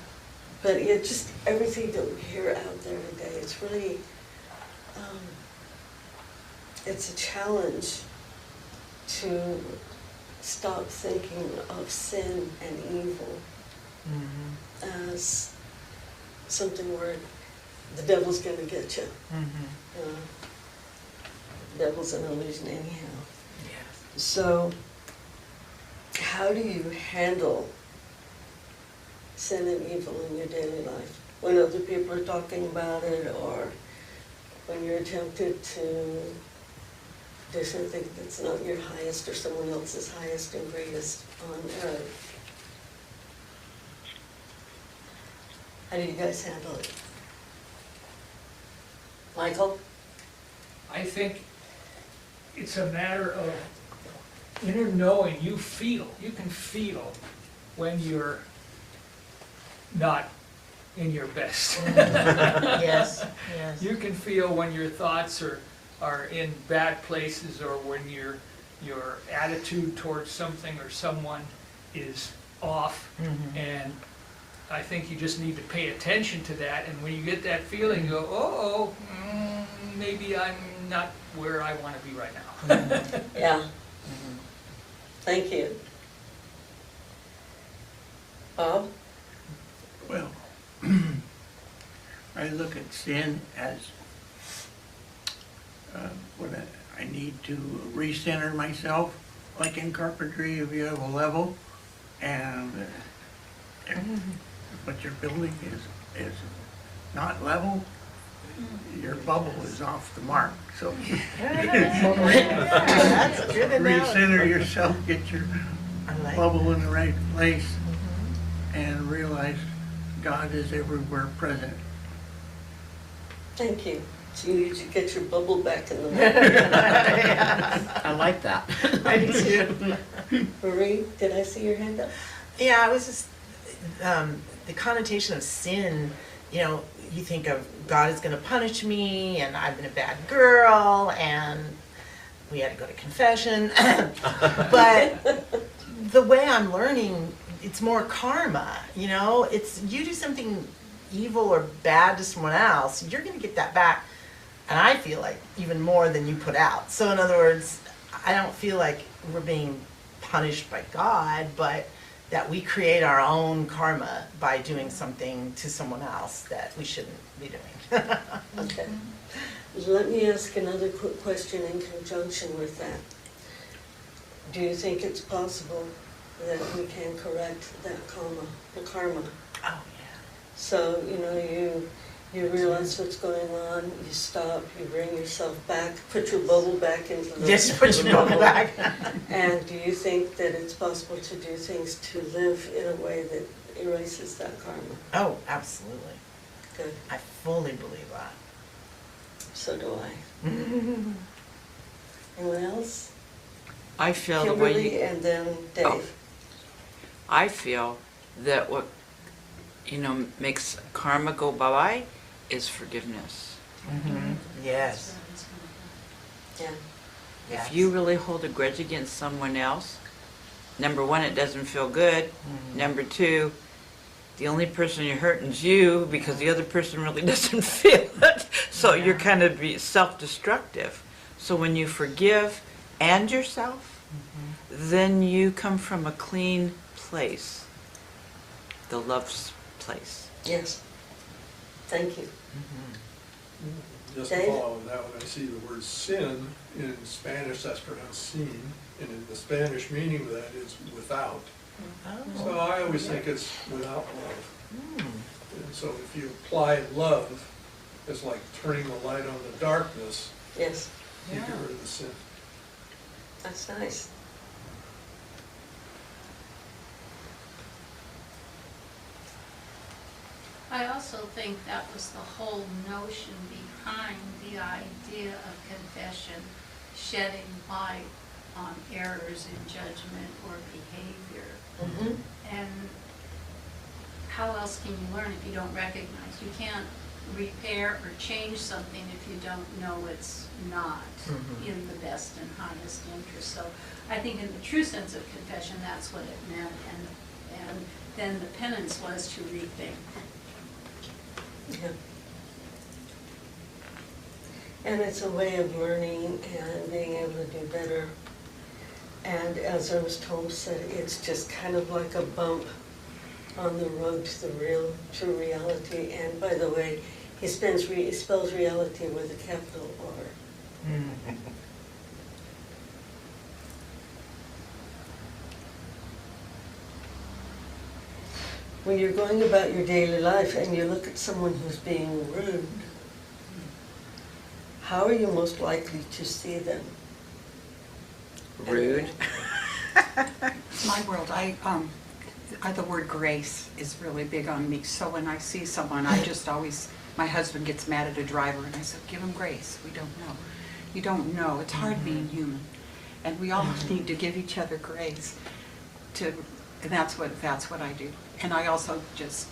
but it just everything that we hear out there today, it's really, it's a challenge to stop thinking of sin and evil as something where the devil's going to get you. The devil's an illusion anyhow. Yes. So, how do you handle sin and evil in your daily life? When other people are talking about it, or when you're tempted to do something that's not your highest or someone else's highest and greatest on earth. How do you guys handle it? Michael? I think it's a matter of inner knowing. You can feel when you're not in your best. Yes, yes. You can feel when your thoughts are in bad places, or when your attitude towards something or someone is off. And I think you just need to pay attention to that, and when you get that feeling, you go, maybe I'm not where I want to be right now. Yeah. Thank you. Bob? Well, I look at sin as when I need to recenter myself, like in carpentry, if you have a level, and what you're building is not level, your bubble is off the mark. So recenter yourself, get your bubble in the right place, and realize God is everywhere present. Thank you. So you need to get your bubble back in the I like that. I do too. Marie, did I see your hand up? Yeah, it was just the connotation of sin. You know, you think of God is going to punish me, and I've been a bad girl, and we had to go to confession. But the way I'm learning, it's more karma. You know, it's you do something evil or bad to someone else, you're going to get that back. And I feel like even more than you put out. So in other words, I don't feel like we're being punished by God, but that we create our own karma by doing something to someone else that we shouldn't be doing. Okay. Let me ask another quick question in conjunction with that. Do you think it's possible that we can correct that karma? Oh, yeah. So, you know, you realize what's going on, you stop, you bring yourself back, put your bubble back into the... Yes, put your bubble back. And do you think that it's possible to do things to live in a way that erases that karma? Oh, absolutely. Good. I fully believe that. So do I. Anyone else? I feel the Kimberly way you, and then Dave. Oh. I feel that what, makes karma go bye-bye is forgiveness. Yes. Yeah. If you really hold a grudge against someone else, number one, it doesn't feel good. Number two, the only person you're hurting is you, because the other person really doesn't feel it. So you're kind of self-destructive. So when you forgive and yourself, then you come from a clean place, the love's place. Yes. Thank you. Just Dave? to follow on that, when I see the word sin in Spanish, that's pronounced sin, and in the Spanish meaning of that is without. So I always think it's without love. And so if you apply love, it's like turning the light on the darkness. Yes. You get rid of the sin. That's nice. I also also think that was the whole notion behind the idea of confession, shedding light on errors in judgment or behavior. Mm-hmm. And how else can you learn if you don't recognize? You can't repair or change something if you don't know it's not in the best and highest interest. So I think in the true sense of confession, that's what it meant. And then the penance was to rethink. Yeah. And it's a way of learning and being able to do better. And as Ernest Holmes said, it's just kind of like a bump on the road to the real, true reality. And by the way, he spells reality with a capital R. When you're going about your daily life and you look at someone who's being rude, how are you most likely to see them? Rude. My world, the word grace is really big on me. So when I see someone, I just always, my husband gets mad at a driver and I said, give him grace. We don't know. You don't know. It's hard being human. And we all need to give each other grace and that's what I do. And I also just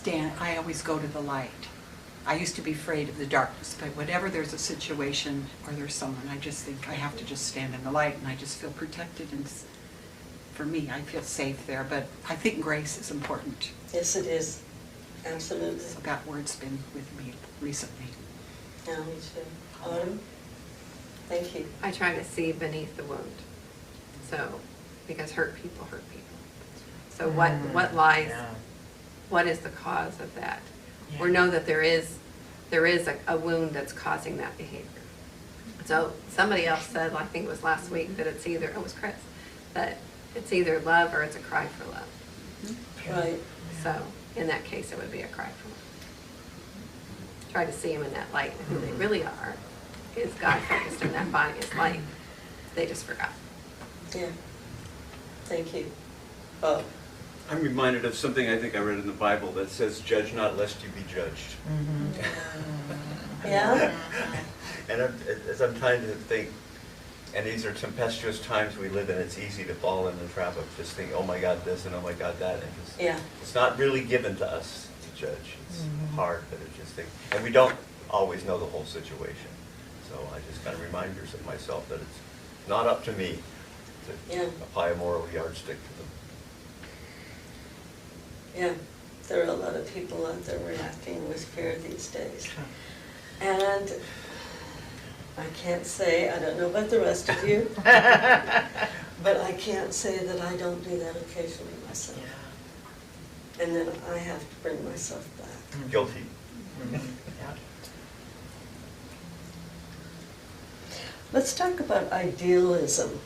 I always go to the light. I used to be afraid of the darkness, but whenever there's a situation or there's someone, I just think I have to just stand in the light, and I just feel protected, and for me, I feel safe there. But I think grace is important. Yes, it is. Absolutely. So that word's been with me recently. Yeah, me too. Autumn? Thank you. I try to see beneath the wound. So, because hurt people hurt people. So what lies, what is the cause of that? Or know that there is a wound that's causing that behavior. So somebody else said, I think it was last week, that it was Chris, that it's either love or it's a cry for love. Right. So in that case, it would be a cry for love. Try to see them in that light. Who they really are is God focused in that body is light. They just forgot. Yeah. Thank you. Bob? I'm reminded of something I think I read in the Bible that says, judge not lest you be judged. Yeah? And as I'm trying to think, and these are tempestuous times we live in, it's easy to fall in the trap of just thinking, oh my God this and oh my God that. And it's not really given to us to judge. It's hard, but it's just and we don't always know the whole situation. So I just kind of remind myself that it's not up to me to apply a moral yardstick to them. Yeah, there are a lot of people out there reacting with fear these days. And I can't say, I don't know about the rest of you, but I can't say that I don't do that occasionally myself. And then I have to bring myself back. Guilty. Let's talk about idealism.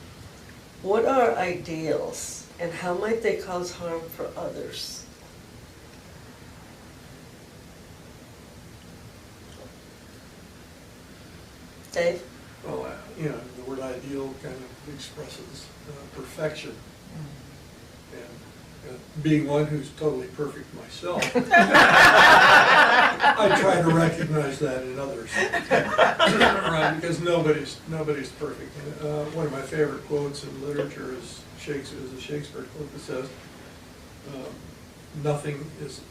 What are ideals and how might they cause harm for others? Dave? Well, the word ideal kind of expresses perfection. And being one who's totally perfect myself, I try to recognize that in others. Right, because nobody's perfect. One of my favorite quotes in literature is a Shakespeare quote that says, nothing is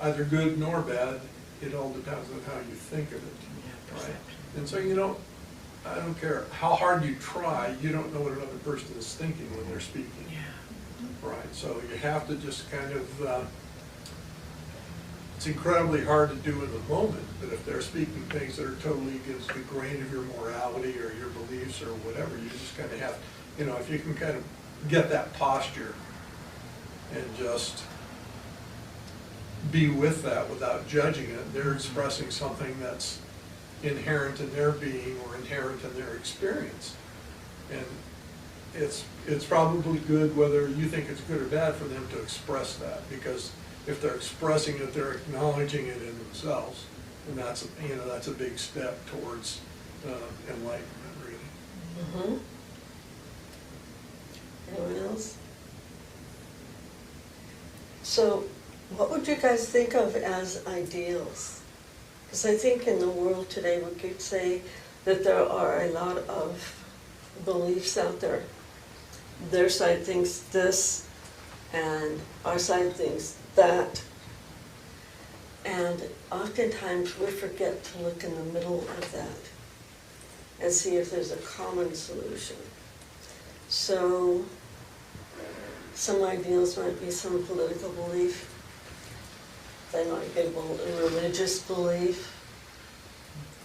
either good nor bad, it all depends on how you think of it. Right? And so I don't care how hard you try, you don't know what another person is thinking when they're speaking. Right, so you have to just kind of, it's incredibly hard to do in the moment, but if they're speaking things that are totally against the grain of your morality or your beliefs or whatever, you just kind of have, if you can kind of get that posture and just be with that without judging it, they're expressing something that's inherent in their being or inherent in their experience. And it's probably good, whether you think it's good or bad, for them to express that, because if they're expressing it, they're acknowledging it in themselves, and that's a big step towards enlightenment, really. Anyone else? So What would you guys think of as ideals? Because I think in the world today we could say that there are a lot of beliefs out there. Their side thinks this, and our side thinks that. And oftentimes we forget to look in the middle of that and see if there's a common solution. So some ideals might be some political belief. They might be a religious belief.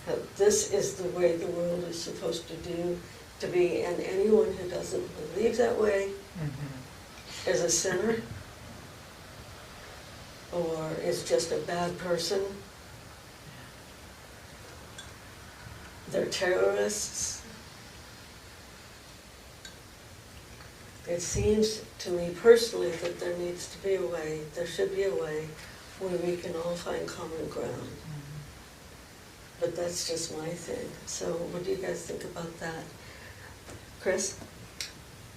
That this is the way the world is supposed to be, and anyone who doesn't believe that way is a sinner or is just a bad person. They're terrorists. It seems to me personally that there needs to be a way, there should be a way where we can all find common ground. But that's just my thing. So what do you guys think about that? Chris?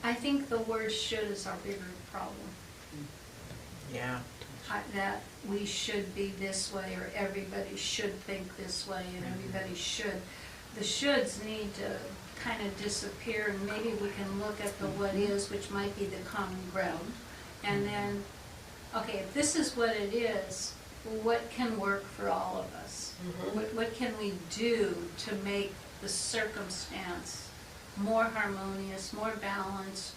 I think the word should is our bigger problem. Yeah. That we should be this way, or everybody should think this way, and everybody should. The shoulds need to kind of disappear, and maybe we can look at the what is, which might be the common ground. And then, okay, if this is what it is, what can work for all of us? What can we do to make the circumstance more harmonious, more balanced,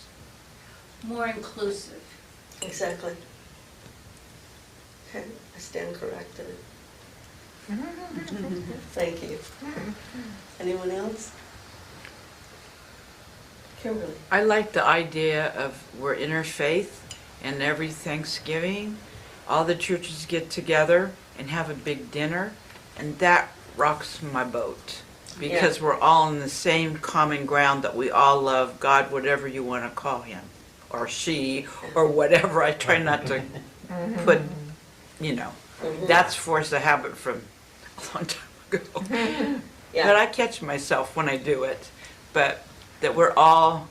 more inclusive? Exactly. Okay, I stand corrected. Thank you. Anyone else? Kimberly? I like the idea of we're interfaith, and every Thanksgiving, all the churches get together and have a big dinner, and that rocks my boat. Because we're all on the same common ground that we all love God, whatever you want to call him, or she, or whatever. I try not to put, that's forced a habit from a long time ago. But I catch myself when I do it. But that we're all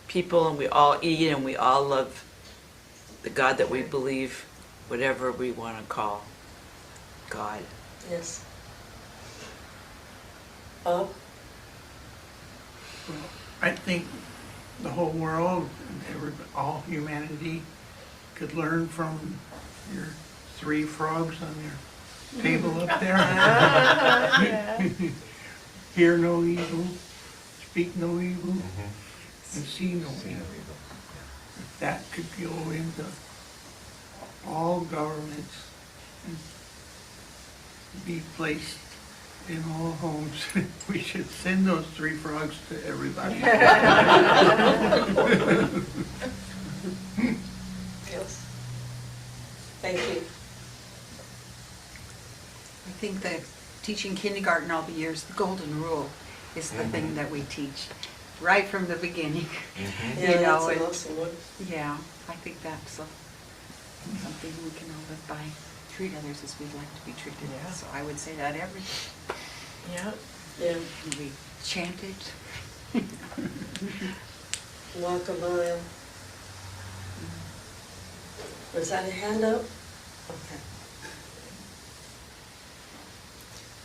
people, and we all eat, and we all love the God that we believe, whatever we want to call God. Yes. Bob? Well, I think the whole world, and all humanity, could learn from your 3 frogs on your table up there. Hear no evil, speak no evil, and see no evil. If that could go into all governments and be placed in all homes, we should send those 3 frogs to everybody. Yes. Thank you. I think that teaching kindergarten all the years, the golden rule is the thing that we teach right from the beginning. Yeah, that's an awesome one. Yeah, I think that's something we can all live by. Treat others as we'd like to be treated. Yeah. So I would say that every day. Yeah. Yeah. And we chant it. Walk a mile. Was that a hand up? Okay.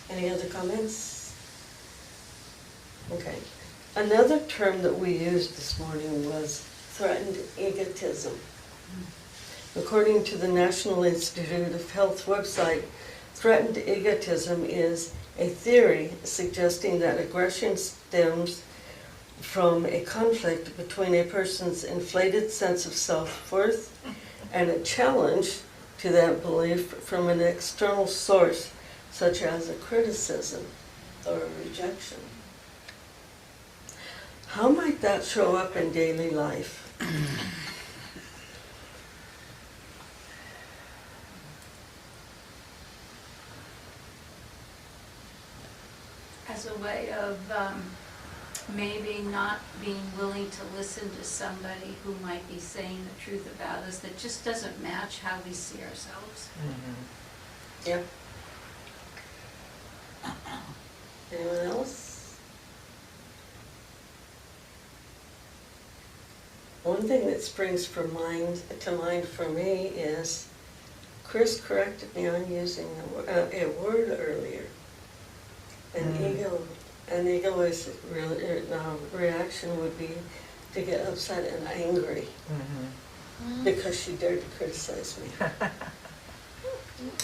Any other comments? Okay. Another term that we used this morning was threatened egotism. According to the National Institute of Health website, threatened egotism is a theory suggesting that aggression stems from a conflict between a person's inflated sense of self-worth and a challenge to that belief from an external source, such as a criticism or a rejection. How might that show up in daily life? As a way of maybe not being willing to listen to somebody who might be saying the truth about us that just doesn't match how we see ourselves. Yep. Anyone else? One thing that springs to mind for me is Chris corrected me on using a word earlier. An ego is really, reaction would be to get upset and angry because she dared to criticize me.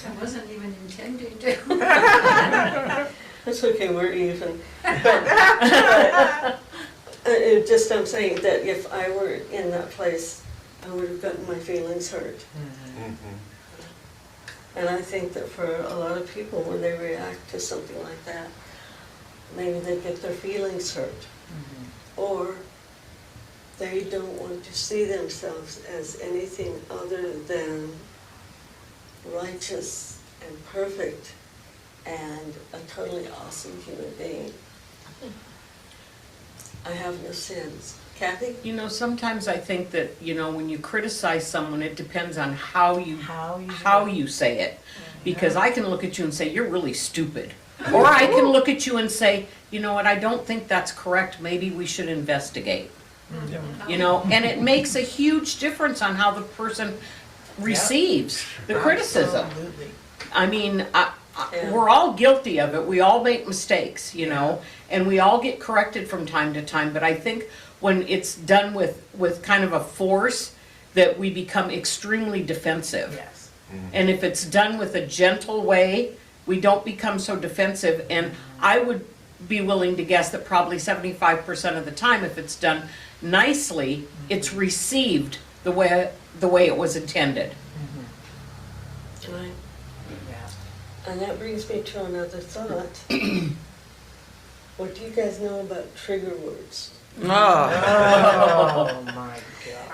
I wasn't even intending to. That's okay, we're even. But it just, I'm saying that if I were in that place, I would have gotten my feelings hurt. And I think that for a lot of people, when they react to something like that, maybe they get their feelings hurt. Or they don't want to see themselves as anything other than righteous and perfect and a totally awesome human being. I have no sins. Kathy? You know, sometimes I think that, you know, when you criticize someone, it depends on how you say it. Because I can look at you and say, you're really stupid. Or I can look at you and say, you know what, I don't think that's correct, maybe we should investigate. You know, and it makes a huge difference on how the person receives the criticism. Absolutely. I mean, we're all guilty of it. We all make mistakes, you know, and we all get corrected from time to time. But I think when it's done with kind of a force, that we become extremely defensive. Yes. And if it's done with a gentle way, we don't become so defensive. And I would be willing to guess that probably 75% of the time, if it's done nicely, it's received the way it was intended. Right. And that brings me to another thought. What do you guys know about trigger words? Oh my God.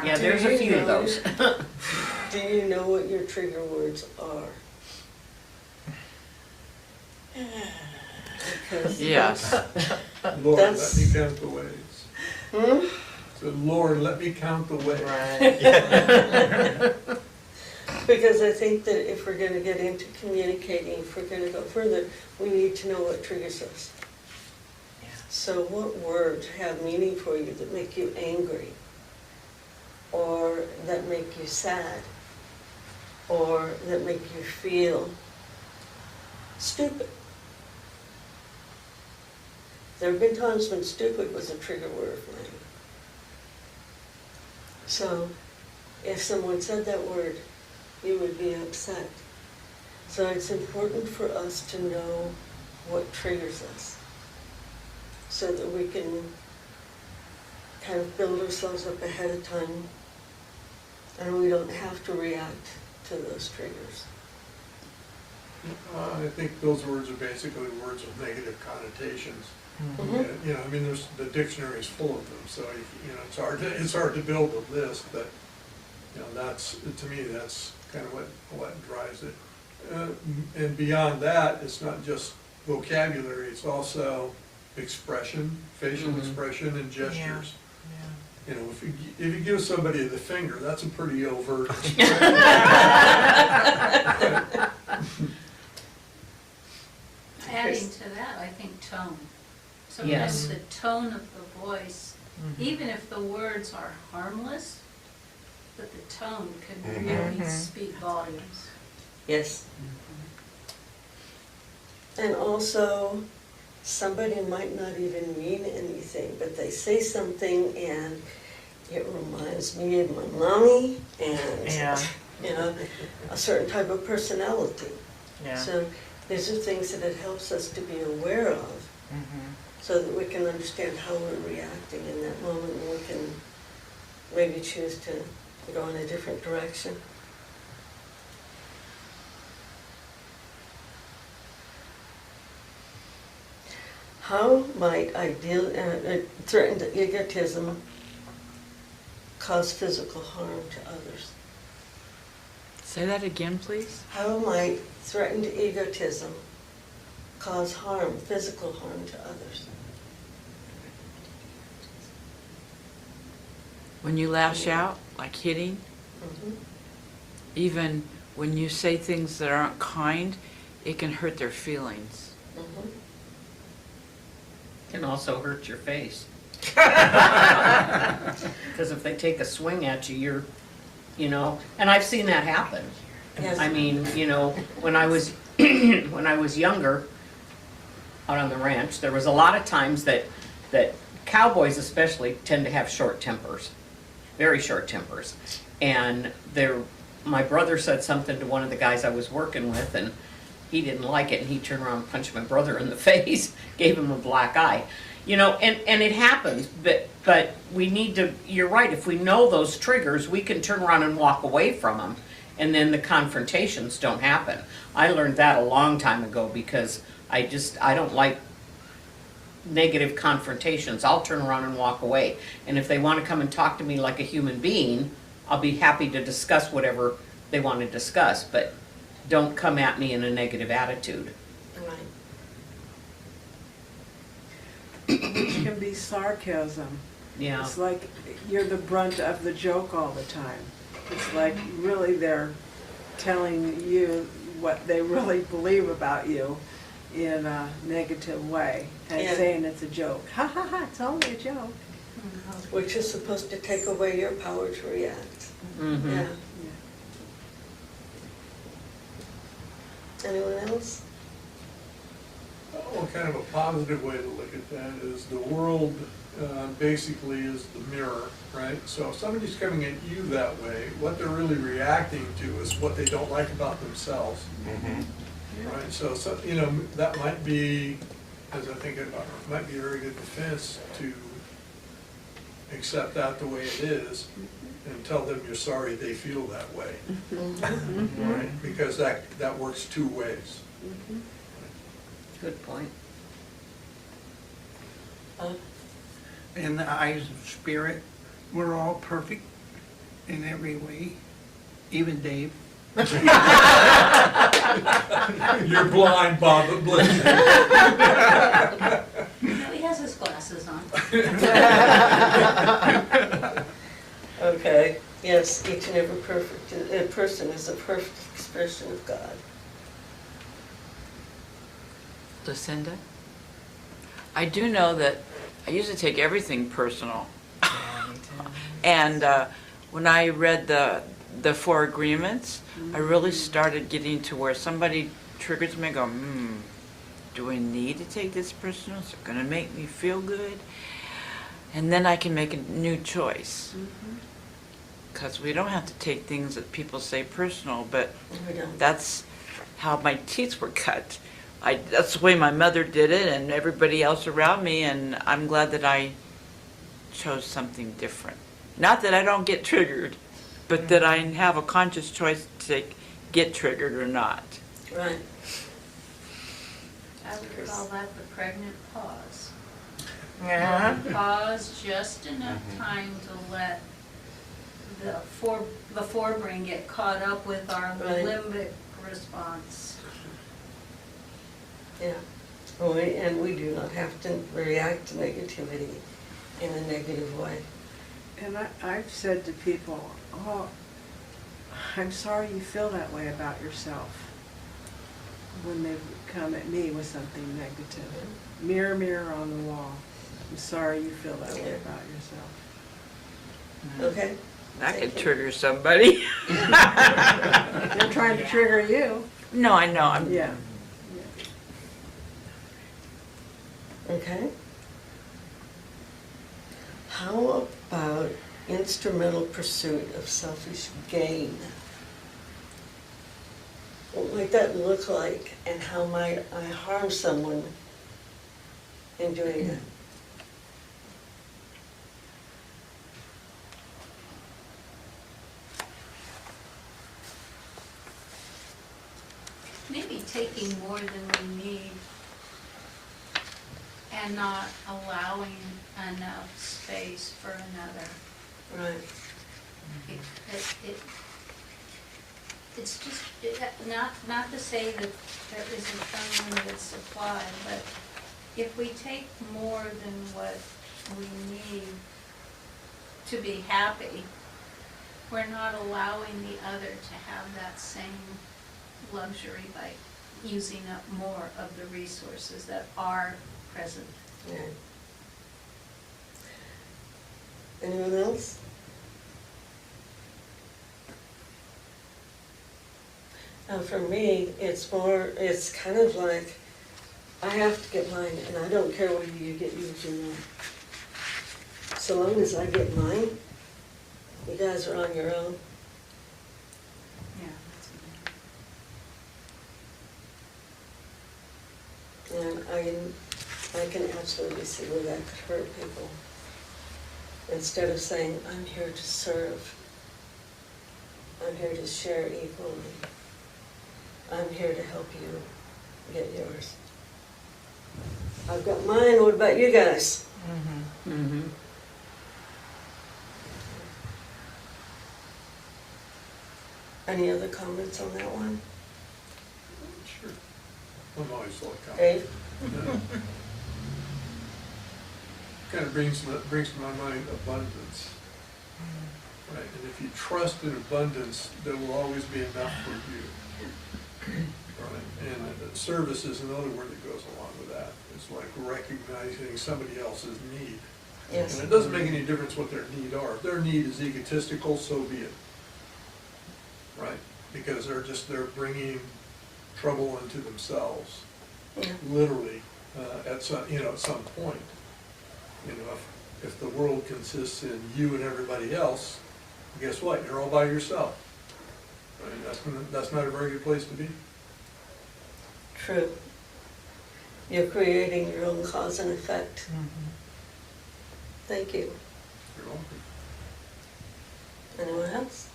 Yeah, there's a few of those. Do you know what your trigger words are? Because Yes. Lord, let That's- me count the ways. So, Lord, let me count the ways. Because I think that if we're going to get into communicating, if we're going to go further, we need to know what triggers us. So what words have meaning for you that make you angry? Or that make you sad? Or that make you feel stupid? There have been times when stupid was a trigger word of mine. So if someone said that word, you would be upset. So it's important for us to know what triggers us so that we can kind of build ourselves up ahead of time and we don't have to react to those triggers. I think those words are basically words with negative connotations. Mhm. You know, I mean, the dictionary is full of them, so you know, it's hard to build a list, but you know, that's, to me, that's kind of what drives it. And beyond that, it's not just vocabulary; it's also expression, facial expression, and gestures. You know, if you give somebody the finger, that's a pretty overt expression. Adding to that, I think tone. Yes. Sometimes the tone of the voice, even if the words are harmless, but the tone can really speak volumes. Yes. And also, somebody might not even mean anything, but they say something and it reminds me of my mommy and, you know, a certain type of personality. So these are things that it helps us to be aware of so that we can understand how we're reacting in that moment and we can maybe choose to go in a different direction. How might threatened egotism cause physical harm to others? Say that again, please. How might threatened egotism cause harm, physical harm to others? When you lash out, like hitting, even when you say things that aren't kind, it can hurt their feelings. Can also hurt your face. Because if they take a swing at you, you know, and I've seen that happen. Yes. I mean, you know, when I was when I was younger, out on the ranch, there was a lot of times that cowboys especially tend to have short tempers, very short tempers, and my brother said something to one of the guys I was working with, and he didn't like it, and he turned around and punched my brother in the face, gave him a black eye. You know, and it happens, but we need to, you're right, if we know those triggers, we can turn around and walk away from them, and then the confrontations don't happen. I learned that a long time ago because I don't like negative confrontations. I'll turn around and walk away. And if they want to come and talk to me like a human being, I'll be happy to discuss whatever they want to discuss, but don't come at me in a negative attitude. Right. Which can be sarcasm. Yeah. It's like you're the brunt of the joke all the time. It's like really they're telling you what they really believe about you in a negative way and Yeah. saying it's a joke. Ha ha ha, it's only a joke. Which is supposed to take away your power to react. Mm-hmm. Yeah. Anyone else? Well, kind of a positive way to look at that is the world basically is the mirror, right? So if somebody's coming at you that way, what they're really reacting to is what they don't like about themselves. Right, so, you know, that might be, as I think about it, might be a very good defense to accept that the way it is and tell them you're sorry they feel that way. Right, because that works two ways. Good point. In the eyes of spirit, we're all perfect in every way, even Dave. You're blind, Bob, but bless you. No, he has his glasses on. Okay, yes, each and every person is a perfect expression of God. Lucinda? I do know that I used to take everything personal. And when I read the Four Agreements, I really started getting to where somebody triggers me and go, do I need to take this personal? Is it going to make me feel good? And then I can make a new choice. Because we don't have to take things that people say personal, but that's how my teeth were cut. That's the way my mother did it and everybody else around me, and I'm glad that I chose something different. Not that I don't get triggered, but that I have a conscious choice to get triggered or not. Right. I would call that the pregnant pause. Yeah. Pause just enough time to let the forebrain get caught up with our Right. limbic response. Yeah. And we do not have to react to negativity in a negative way. And I've said to people, oh, I'm sorry you feel that way about yourself when they come at me with something negative. Mirror, mirror on the wall. I'm sorry you feel that way about yourself. Okay. That could trigger somebody. They're trying to trigger you. No, I know. Yeah. Okay. How about instrumental pursuit of selfish gain? What might that look like, and how might I harm someone in doing it? Maybe taking more than we need and not allowing enough space for another. Right. It's just, not to say that there isn't unlimited supply, but if we take more than what we need to be happy, we're not allowing the other to have that same luxury by using up more of the resources that are present. Yeah. Anyone else? For me, it's kind of like, I have to get mine, and I don't care whether you get yours or not. So long as I get mine, you guys are on your own. And I can absolutely see where that could hurt people. Instead of saying, I'm here to serve, I'm here to share equally, I'm here to help you get yours. I've got mine, what about you guys? Mm-hmm. Mm-hmm. Any other comments on that one? Sure. I'm always like Dave? Kind of brings to my mind abundance. Right, and if you trust in abundance, there will always be enough for you. Right, and service is another word that goes along with that. It's like recognizing somebody else's need. Yes. And it doesn't make any difference what their need are. If their need is egotistical, so be it. Right, because they're bringing trouble into themselves, Yeah. literally, at some point. If the world consists in you and everybody else, guess what? You're all by yourself. Right? That's not a very good place to be. True. You're creating your own cause and effect. Mm-hmm. Thank you. You're welcome. Anyone else?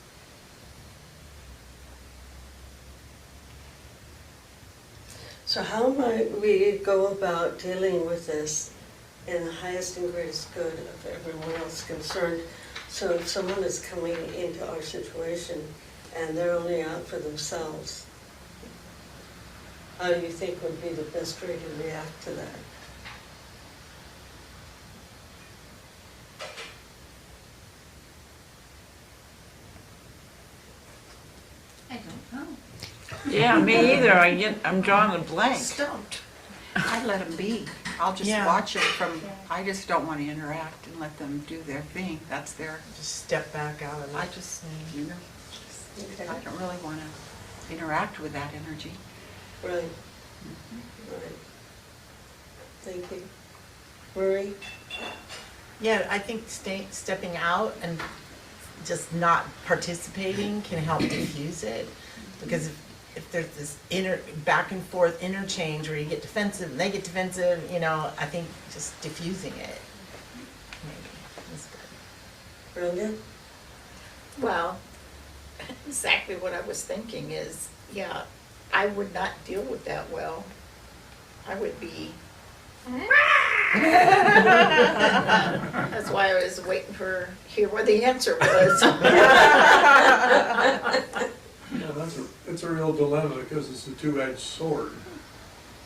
So how might we go about dealing with this in the highest and greatest good of everyone else concerned? So if someone is coming into our situation and they're only out for themselves, how do you think would be the best way to react to that? I don't know. Yeah, me either. I'm drawing a blank. Stumped. I let them be. I'll just Yeah. watch it from, I just don't want to interact and let them do their thing. That's their, Just step back out of it. I just, you know, I don't really want to interact with that energy. Right. Right. Thank you. Marie? Yeah, I think stepping out and just not participating can help diffuse it. Because if there's this back and forth interchange where you get defensive and they get defensive, I think just diffusing it maybe is good. Brenda? Well, exactly what I was thinking is, yeah, I would not deal with that well. I would be. That's why I was waiting hear what the answer was. Yeah, it's a real dilemma because it's a two-edged sword.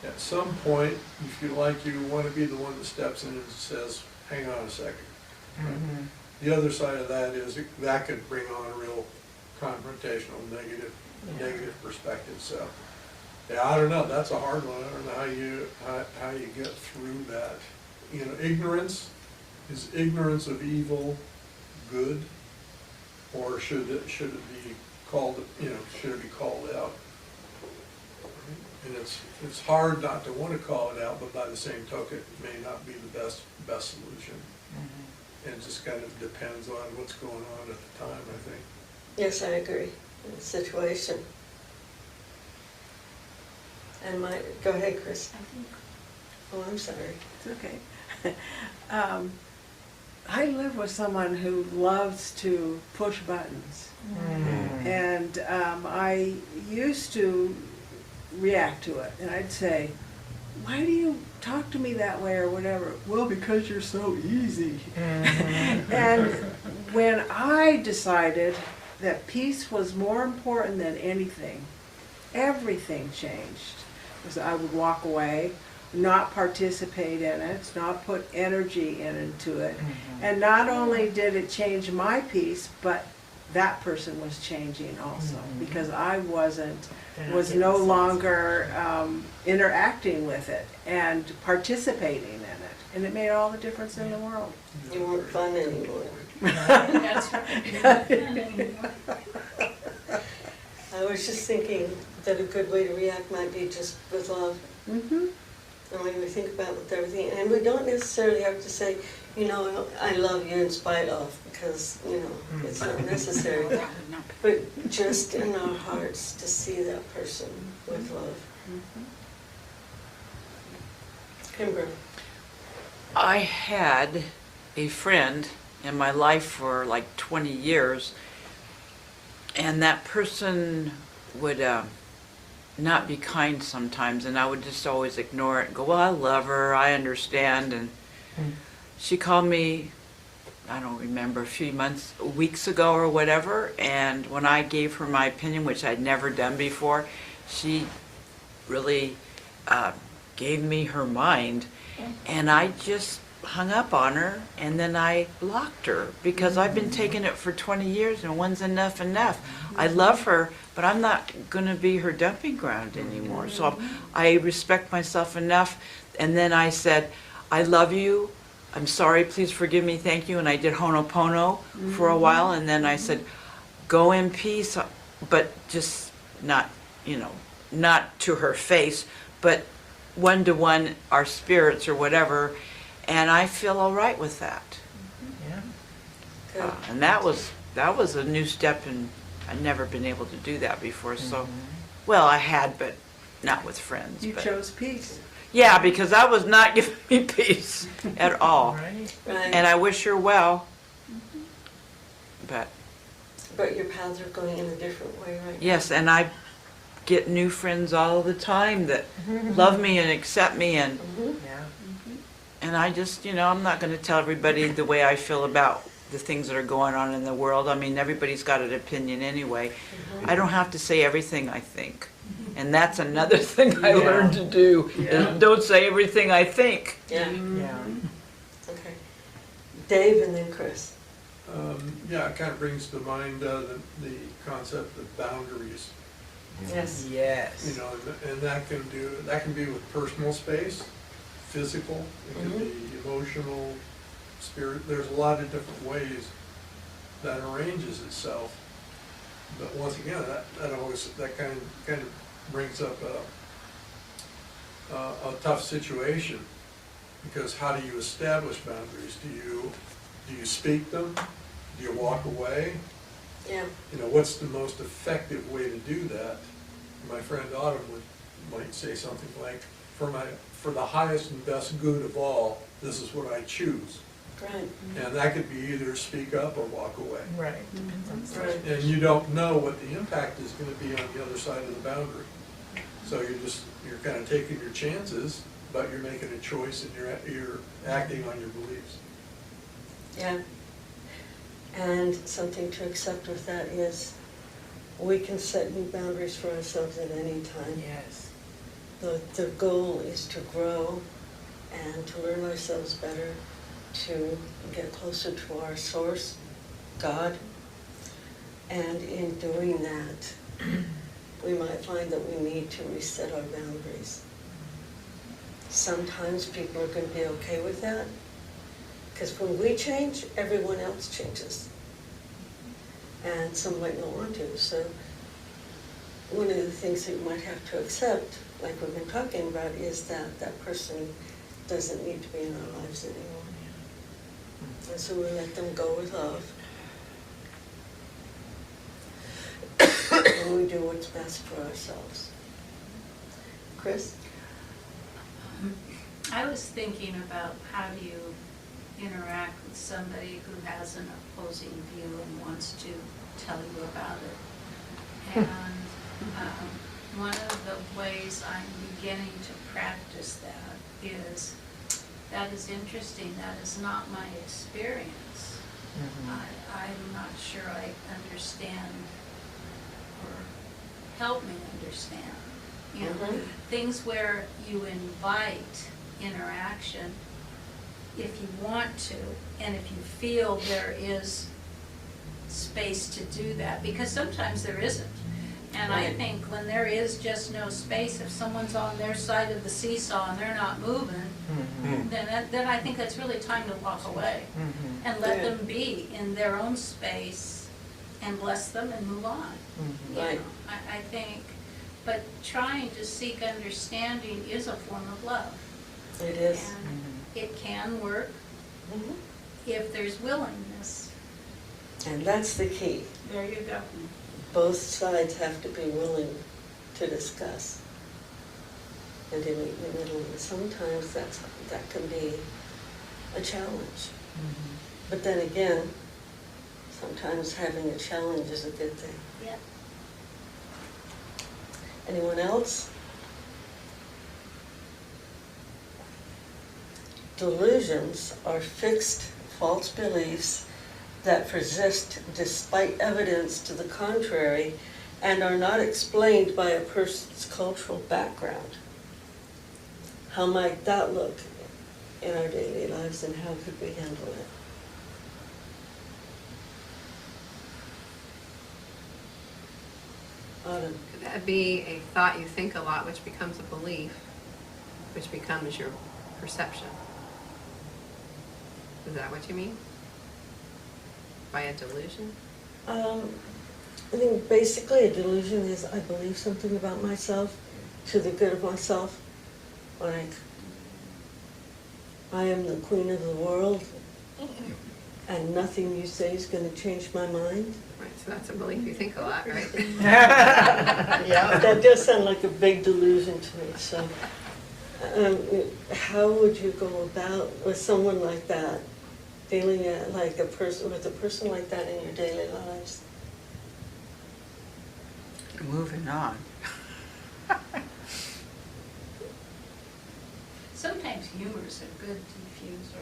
At some point, you feel like you want to be the one that steps in and says, hang on a second. Mm-hmm. The other side of that is that could bring on a real confrontational, negative perspective. So, yeah, I don't know. That's a hard one. I don't know how you get through that. Ignorance, is ignorance of evil good, or should it be called? Should it be called out? And it's hard not to want to call it out, but by the same token, it may not be the best solution. Mm-hmm. And it just kind of depends on what's going on at the time, I think. Yes, I agree. In the situation. And go ahead, Chris. Oh, I'm sorry. It's okay. I live with someone who loves to push buttons. And I used to react to it, and I'd say, why do you talk to me that way or whatever? Well, because you're so easy. And when I decided that peace was more important than anything, everything changed. Because I would walk away, not participate in it, not put energy into it. And not only did it change my peace, but that person was changing also, because I was no longer interacting with it and participating in it. And it made all the difference in the world. You weren't fun anymore. That's right. I was just thinking that a good way to react might be just with love. Mm-hmm. And when we think about with everything, and we don't necessarily have to say, you know, I love you in spite of, because, you know, it's not necessary. But just in our hearts to see that person with love. Kimber. I had a friend in my life for like 20 years, and that person would not be kind sometimes, and I would just always ignore it and go, well, I love her, I understand. And she called me, I don't remember, a few weeks ago or whatever, and when I gave her my opinion, which I'd never done before, she really gave me her mind, and I just hung up on her, and then I blocked her because I've been taking it for 20 years and when's enough enough? I love her, but I'm not going to be her dumping ground anymore. So I respect myself enough, and then I said, I love you, I'm sorry, please forgive me, thank you, and I did Ho'oponopono for a while, and then I said, go in peace, but just not, you know, not to her face, but one-to-one, our spirits or whatever, and I feel all right with that. Yeah. And that was a new step, and I'd never been able to do that before. So, well, I had, but not with friends. You but, chose peace. Yeah, because that was not giving me peace at all. Right. And I wish her well, but But your paths are going in a different way right yes, and I get new friends all the time that love me and accept me, and and I just, you know, I'm not going to tell everybody the way I feel about the things that are going on in the world. I mean, everybody's got an opinion anyway. I don't have to say everything I think. And that's another thing I learned to do, is don't say everything I think. Yeah. Okay. Dave and then Chris. Yeah, it kind of brings to mind the concept of boundaries. Yes. Yes. You know, and that can be with personal space, physical, it can be emotional, spirit. There's a lot of different ways that arranges itself. But once again, that kind of brings up a tough situation, because how do you establish boundaries? Do you speak them? Do you walk away? Yeah. You know, what's the most effective way to do that? My friend Autumn might say something like, for the highest and best good of all, this is what I choose. Right. And that could be either speak up or walk away. Right. Right. And you don't know what the impact is going to be on the other side of the boundary. So you're kind of taking your chances, but you're making a choice, and you're acting on your beliefs. Yeah. And something to accept with that is we can set new boundaries for ourselves at any time. Yes. The goal is to grow and to learn ourselves better, to get closer to our source, God. And in doing that, we might find that we need to reset our boundaries. Sometimes people are going to be okay with that, because when we change, everyone else changes. And some might not want to. So one of the things that you might have to accept, like we've been talking about, is that that person doesn't need to be in our lives anymore. And so we let them go with love. And we do what's best for ourselves. Chris? I was thinking about how do you interact with somebody who has an opposing view and wants to tell you about it. And one of the ways I'm beginning to practice that is interesting. That is not my experience. I'm not sure I understand, or help me understand. You know, things where you invite interaction if you want to, and if you feel there is space to do that, because sometimes there isn't. And I think when there is just no space, if someone's on their side of the seesaw and they're not moving, then I think that's really time to walk away and let them be in their own space and bless them and move on. You Right. know, I think, but trying to seek understanding is a form of love. It is. And it can work if there's willingness. And that's the key. There you go. Both sides have to be willing to discuss and to meet in the middle. And sometimes that can be a challenge. But then again, sometimes having a challenge is a good thing. Yep. Anyone else? Delusions are fixed false beliefs that persist despite evidence to the contrary and are not explained by a person's cultural background. How might that look in our daily lives, and how could we handle it? Autumn. Could that be a thought you think a lot, which becomes a belief, which becomes your perception? Is that what you mean? By a delusion? I think basically a delusion is I believe something about myself to the good of myself. Like, I am the queen of the world and nothing you say is going to change my mind. Right, so that's a belief you think a lot, right? Yeah, that does sound like a big delusion to me. So, how would you go about with someone like that, dealing like with a person like that in your daily lives? Moving on. Sometimes humor is a good diffuser.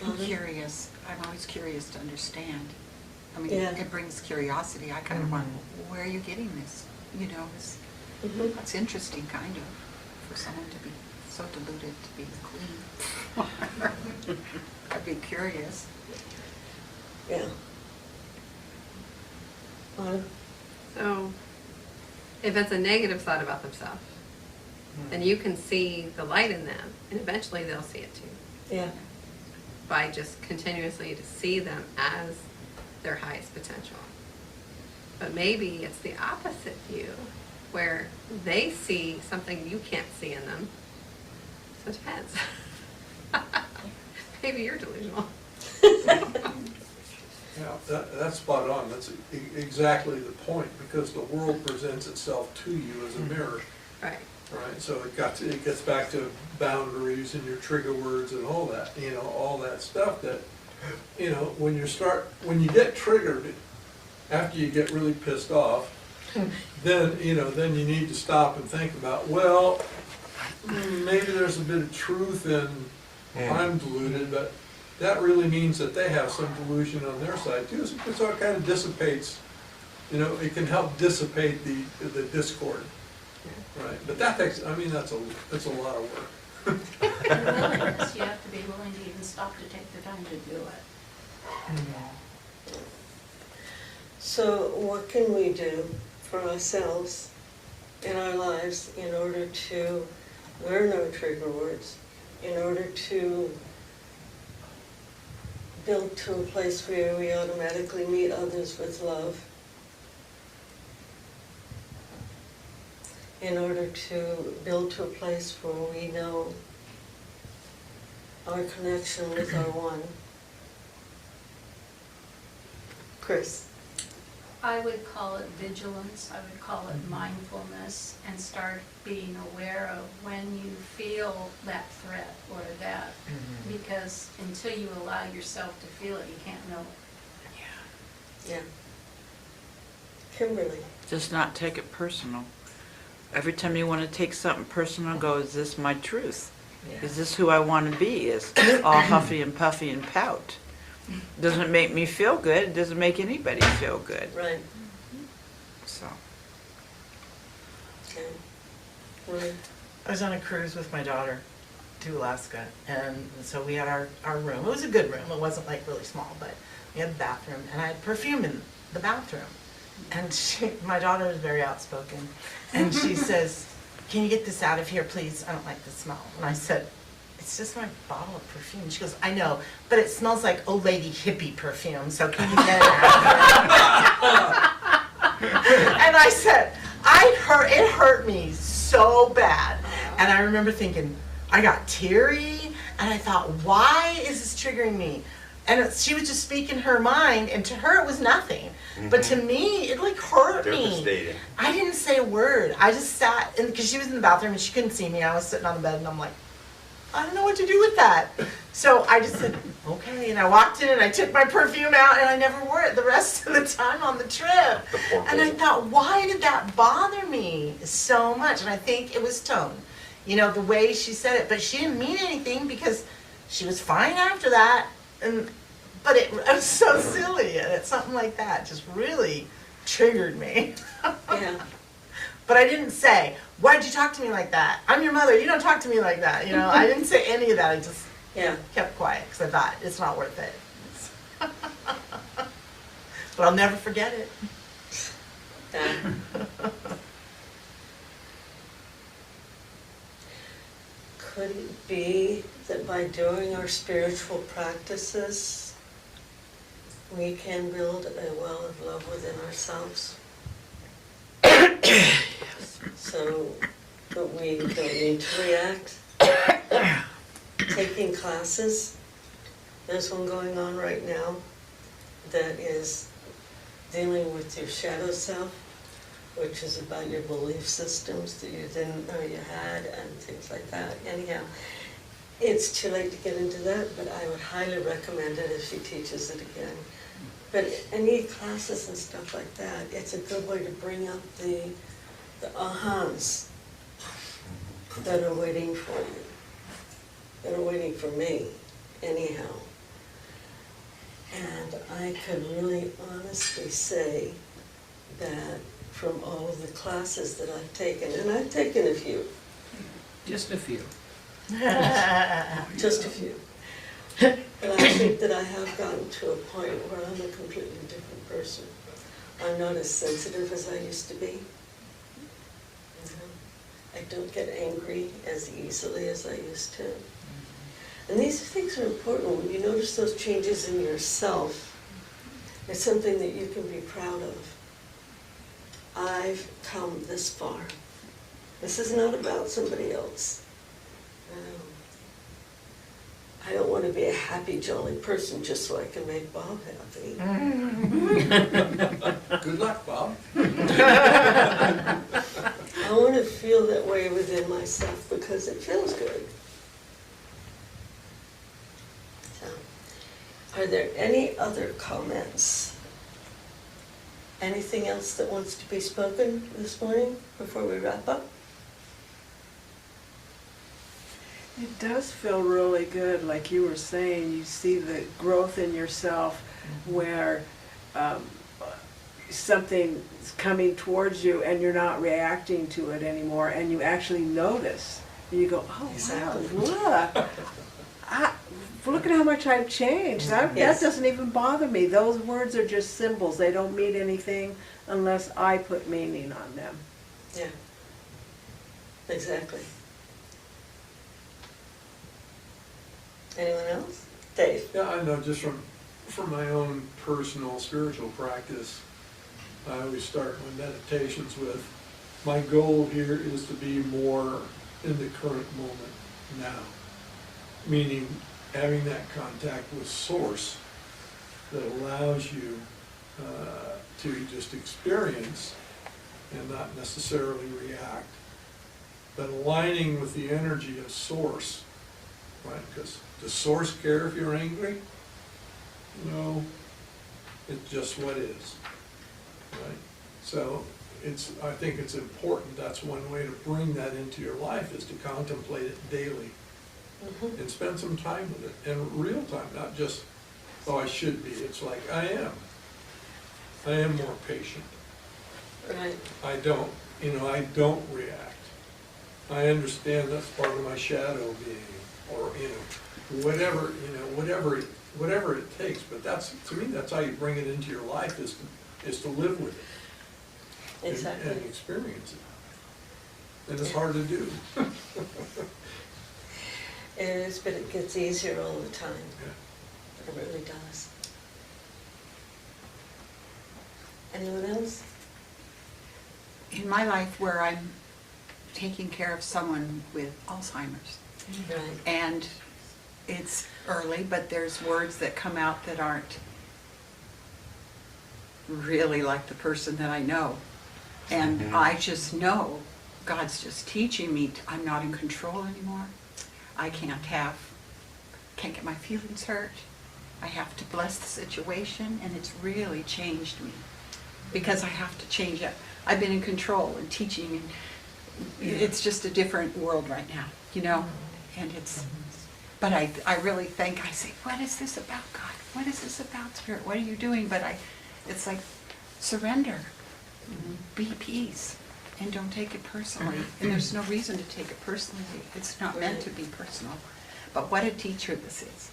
I'm curious. I'm always curious to understand. I mean, Yeah. it brings curiosity. I kind of want, where are you getting this? You know, it's interesting, kind of, for someone to be so deluded to be the queen. I'd be curious. Yeah. So, if it's a negative thought about themselves, then you can see the light in them, and eventually they'll see it too. Yeah. By just continuously to see them as their highest potential. But maybe it's the opposite view, where they see something you can't see in them. So it depends. Maybe you're delusional. Yeah, that's spot on. That's exactly the point, because the world presents itself to you as a mirror. Right. Right, so it gets back to boundaries and your trigger words and all that, all that stuff that, when you get triggered, after you get really pissed off, then you need to stop and think about, well, maybe there's a bit of truth in I'm deluded, but that really means that they have some delusion on their side too, so it kind of dissipates, it can help dissipate the discord. Right, but that takes, that's a lot of work. And willingness, you have to be willing to even stop to take the time to do it. So what can we do for ourselves in our lives in order to learn our trigger words, in order to build to a place where we automatically meet others with love, in order to build to a place where we know our connection with our one? Chris? I would call it vigilance, I would call it mindfulness, and start being aware of when you feel that threat or that, because until you allow yourself to feel it, you can't know it. Yeah. Kimberly? Just not take it personal. Every time you want to take something personal, go, is this my truth? Yeah. Is this who I want to be? Is all huffy and puffy and pout. Doesn't make me feel good. It doesn't make anybody feel good. Right. So. Okay. Right. I was on a cruise with my daughter to Alaska, and so we had our room. It was a good room. It wasn't like really small, but we had a bathroom, and I had perfume in the bathroom. And my daughter is very outspoken, and she says, "Can you get this out of here, please? I don't like the smell." And I said, it's just my bottle of perfume. She goes, I know, but it smells like old lady hippie perfume, so can you get it out? And I said, it hurt me so bad. And I remember thinking, I got teary, and I thought, why is this triggering me? And she was just speaking her mind, and to her it was nothing. But to me, it like hurt me. Devastating. I didn't say a word. I just sat, because she was in the bathroom and she couldn't see me. I was sitting on the bed and I'm like, I don't know what to do with that. So I just said, okay. And I walked in and I took my perfume out and I never wore it the rest of the time on the trip. And I thought, why did that bother me so much? And I think it was tone. You know, the way she said it. But she didn't mean anything because she was fine after that. But it was so silly. And it's something like that just really triggered me. Yeah. But I didn't say, why did you talk to me like that? I'm your mother. You don't talk to me like that. You know, I didn't say any of that. I just kept quiet because I thought it's not worth it. But I'll never forget it. Could it be that by doing our spiritual practices, we can build a well of love within ourselves? So that we don't need to react. Taking classes, there's one going on right now that is dealing with your shadow self, which is about your belief systems that you didn't know you had and things like that. Anyhow, it's too late to get into that, but I would highly recommend it if she teaches it again. But any classes and stuff like that, it's a good way to bring up the ahas that are waiting for you, that are waiting for me, anyhow. And I could really honestly say that from all of the classes that I've taken, and I've taken a few. Just a few. Just a few. But I think that I have gotten to a point where I'm a completely different person. I'm not as sensitive as I used to be. I don't get angry as easily as I used to. And these things are important. When you notice those changes in yourself, it's something that you can be proud of. I've come this far. This is not about somebody else. I don't want to be a happy, jolly person just so I can make Bob happy. Good luck, Bob. I want to feel that way within myself because it feels good. So, are there any other comments? Anything else that wants to be spoken this morning before we wrap up? It does feel really good, like you were saying. You see the growth in yourself where something's coming towards you and you're not reacting to it anymore, and you actually notice. And you go, oh, Exactly. wow, look at how much I've changed. That doesn't even bother me. Those words are just symbols. They don't mean anything unless I put meaning on them. Yeah, exactly. Anyone else? Dave? Yeah, I know just from my own personal spiritual practice, I always start my meditations with, my goal here is to be more in the current moment now. Meaning having that contact with Source that allows you to just experience and not necessarily react, but aligning with the energy of Source, right? Because does Source care if you're angry? No, it's just what is, right? So I think it's important. That's one way to bring that into your life, is to contemplate it daily. And spend some time with it in real time, not just, oh, I should be. It's like, I am more patient. Right. I don't react. I understand that's part of my shadow being, or, whatever it takes. But to me, that's how you bring it into your life, is to live with it. Exactly. And experience it. And it's hard to do. It is, but it gets easier all the time. It really does. Anyone else? In my life where I'm taking care of someone with Alzheimer's. Right. And it's early, but there's words that come out that aren't really like the person that I know. And I just know God's just teaching me I'm not in control anymore. I can't get my feelings hurt. I have to bless the situation, and it's really changed me because I have to change it. I've been in control and teaching, and it's just a different world right now, you know? And it's, but I really think, I say, what is this about, God? What is this about, Spirit? What are you doing? But it's like, surrender, be peace, and don't take it personally. And there's no reason to take it personally. It's not meant to be personal. But what a teacher this is.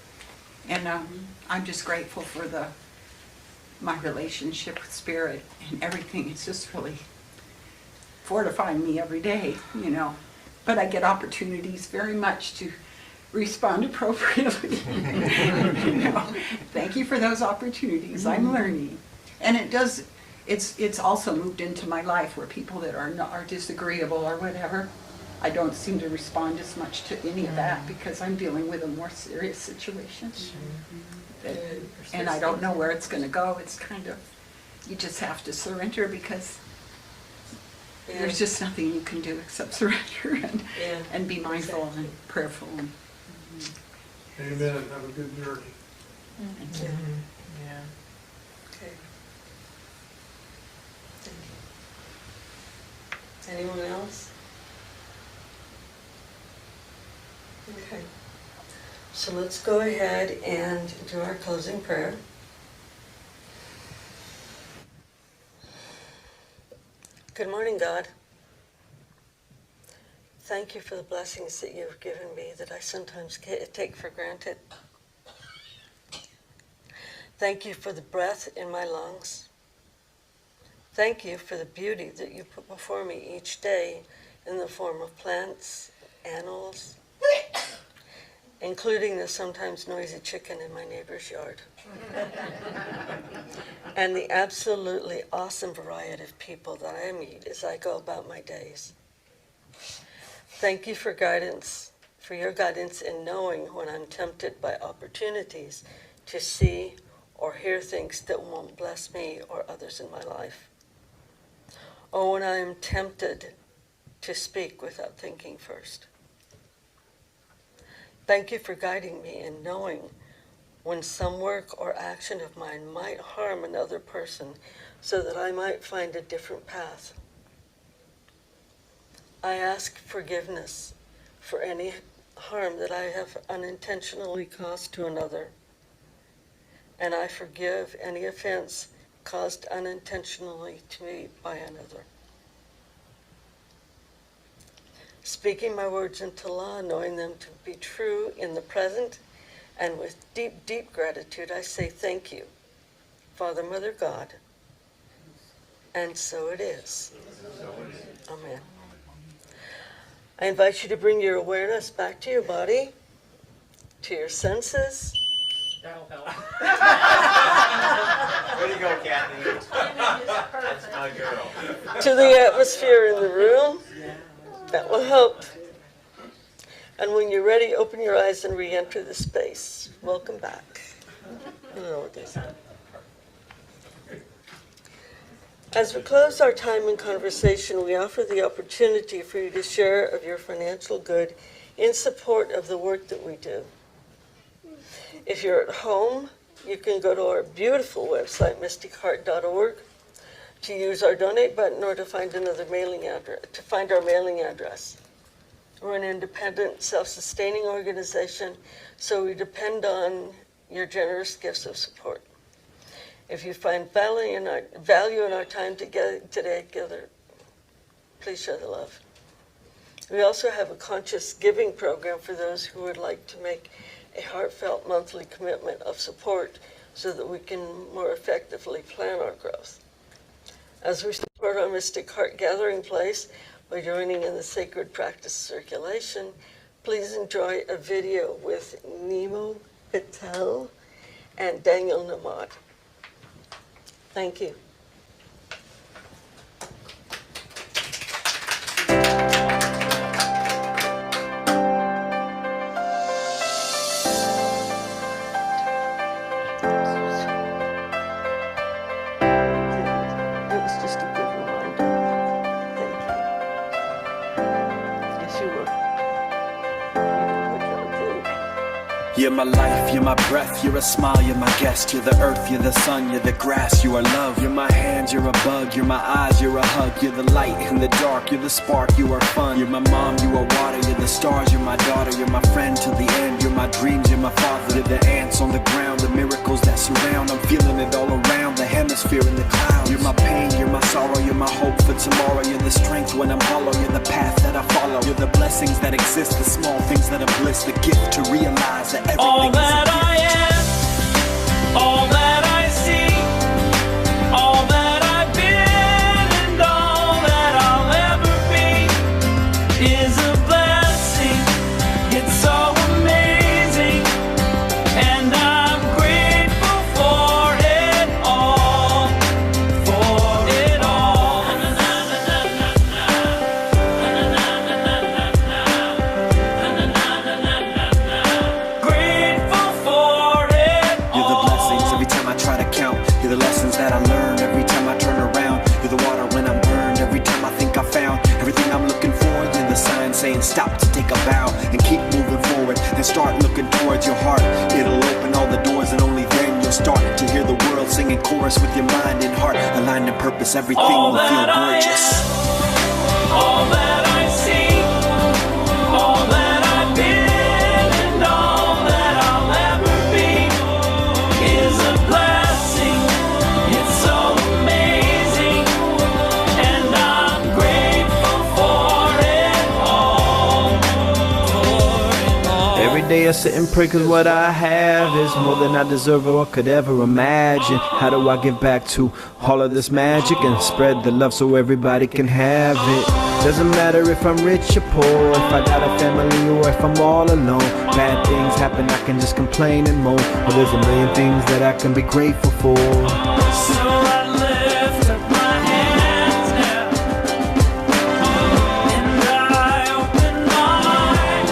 And I'm just grateful for my relationship with Spirit and everything. It's just really fortifying me every day, you know. But I get opportunities very much to respond appropriately. You know, thank you for those opportunities. I'm learning. And it's also moved into my life where people that are disagreeable or whatever, I don't seem to respond as much to any of that because I'm dealing with a more serious situation. And I don't know where it's going to go. It's kind of, you just have to surrender because there's just nothing you can do except surrender and be mindful and prayerful. Amen. Have a good journey. Thank you. Yeah. Okay. Thank you. Anyone else? Okay. So let's go ahead and do our closing prayer. Good morning, God. Thank you for the blessings that you've given me that I sometimes take for granted. Thank you for the breath in my lungs. Thank you for the beauty that you put before me each day in the form of plants, animals, including the sometimes noisy chicken in my neighbor's yard. And the absolutely awesome variety of people that I meet as I go about my days. Thank you for guidance, for your guidance in knowing when I'm tempted by opportunities to see or hear things that won't bless me or others in my life. Or when I am tempted to speak without thinking first. Thank you for guiding me in knowing when some work or action of mine might harm another person so that I might find a different path. I ask forgiveness for any harm that I have unintentionally caused to another, and I forgive any offense caused unintentionally to me by another. Speaking my words into law, knowing them to be true in the present, and with deep, deep gratitude, I say thank you, Father, Mother, God, and so it is. Amen. I invite you to bring your awareness back to your body, to your senses. That'll help. Way to go, Kathy. That's my girl. To the atmosphere in the room. That will help. And when you're ready, open your eyes and re-enter the space. Welcome back. As we close our time in conversation, we offer the opportunity for you to share of your financial good in support of the work that we do. If you're at home, you can go to our beautiful website, mysticheart.org, to use our donate button or to find another mailing address, to find our mailing address. We're an independent, self-sustaining organization, so we depend on your generous gifts of support. If you find value in our time today together, please share the love. We also have a conscious giving program for those who would like to make a heartfelt monthly commitment of support so that we can more effectively plan our growth. As we support our Mystic Heart Gathering Place by joining in the sacred practice circulation, please enjoy a video with Nemo Patel and Daniel Namad. Thank you. It was just a good reminder. Thank you. Yes, you were. You're my life, you're my breath, you're a smile, you're my guest. You're the earth, you're the sun, you're the grass, you are love. You're my hands, you're a bug, you're my eyes, you're a hug. You're the light in the dark, you're the spark, you are fun. You're my mom, you are water, you're the stars, you're my daughter. You're my friend till the end, you're my dreams, you're my father. You're the ants on the ground, the miracles that surround. I'm feeling it all around, the hemisphere in the clouds. You're my pain, you're my sorrow, you're my hope for tomorrow. You're the strength when I'm hollow, you're the path that I follow. You're the blessings that exist, the small things that are bliss. The gift to realize that everything all is a that gift. I am, all that I see, all that I've been, and all that I'll ever be is a blessing. It's so amazing, and I'm grateful for it all, for it all. Grateful for it all. You're the blessings every time I try to count. You're the lessons that I learn every time I turn around. You're the water when I'm burned every time I think I found everything I'm looking for. You're the sign saying stop to take a bow and keep moving forward and start looking towards your heart. It'll open all the doors and only then you'll start to hear the world singing chorus with your mind and heart. Aligned in purpose, everything All will feel that I gorgeous. all that I see, all that I've been, and all that I'll ever be is a blessing. It's so amazing, and I'm grateful for it all, Every day I sit and pray cause what I have is more than I deserve or could ever imagine. How do I give back to all of this magic and spread the love so everybody can have it? Doesn't matter if I'm rich or poor, if I got a family or if I'm all alone. Bad things happen, I can just complain and moan. But there's a million things that I can be grateful for. So I lift up my hands now, and I open my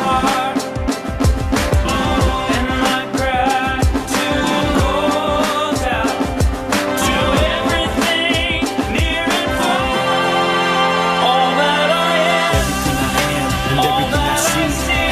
heart, and my gratitude goes out to everything near and far. All that I am, And everything I see,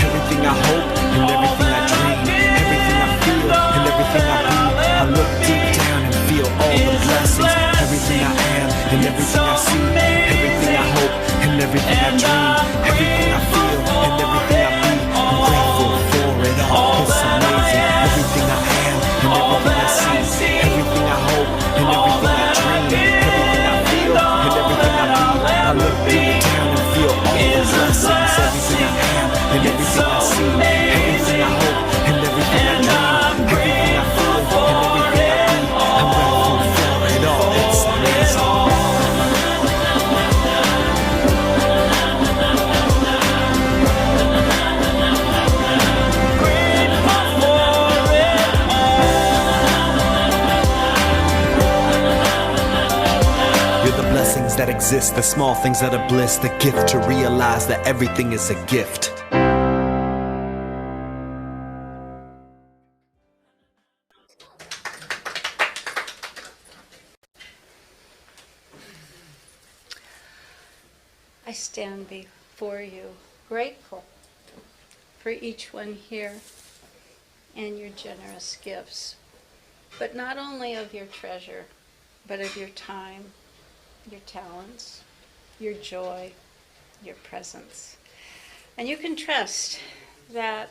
everything I hope, and everything I dream, everything I feel, and everything I be. I look deep down and feel all the blessings. Everything I am, and everything I see, everything I hope, and everything I dream, everything I feel, and everything I be. I'm grateful for it all. It's amazing. Everything I am, and everything I see, everything I hope, and everything I dream, everything I feel, and everything I be. I look deep down and feel all the blessings. Everything I am, and everything I see, everything I hope, and everything I dream, everything I feel, and everything I be. I'm grateful for it all. It's amazing. You're the blessings that exist, the small things that are bliss, the gift to realize that everything is a gift. I stand before you grateful for each one here and your generous gifts, but not only of your treasure, but of your time, your talents, your joy, your presence. And you can trust that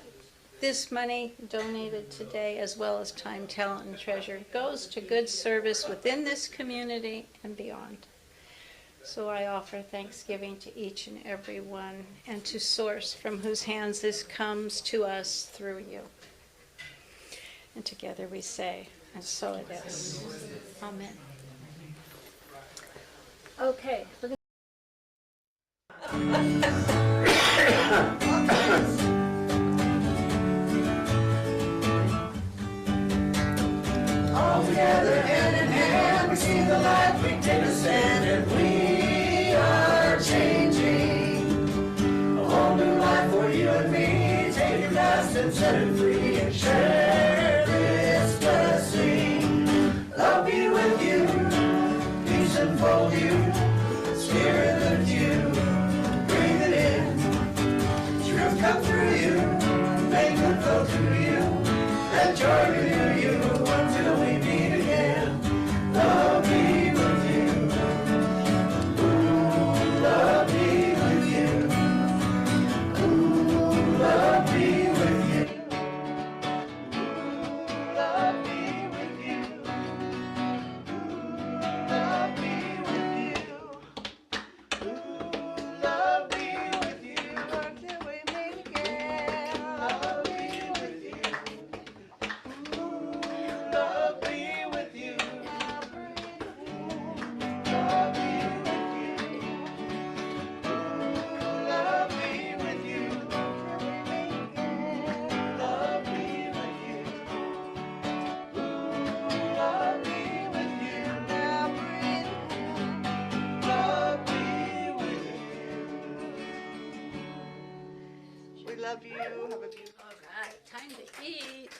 this money donated today, as well as time, talent, and treasure, goes to good service within this community and beyond. So I offer thanksgiving to each and every one, and to Source, from whose hands this comes to us through you. And together we say, and so it is. Amen. Okay. Look at set free and share this blessing. Love be with you, peace enfold you, Spirit lift you, breathe it in. Truth come through you, make good flow through you, let joy renew you until we meet again. Love be with you. Ooh, love be with you. Ooh, love be with you. Ooh, love be with you. Ooh, love be with you. Ooh, love be with you until we meet again. Love be with you. Ooh, love be with you. Love be with you. Ooh, love be with you. Love be with you. Ooh, love be with you. Now breathe. Love be with you. We love you. Have a beautiful. All right, time to eat.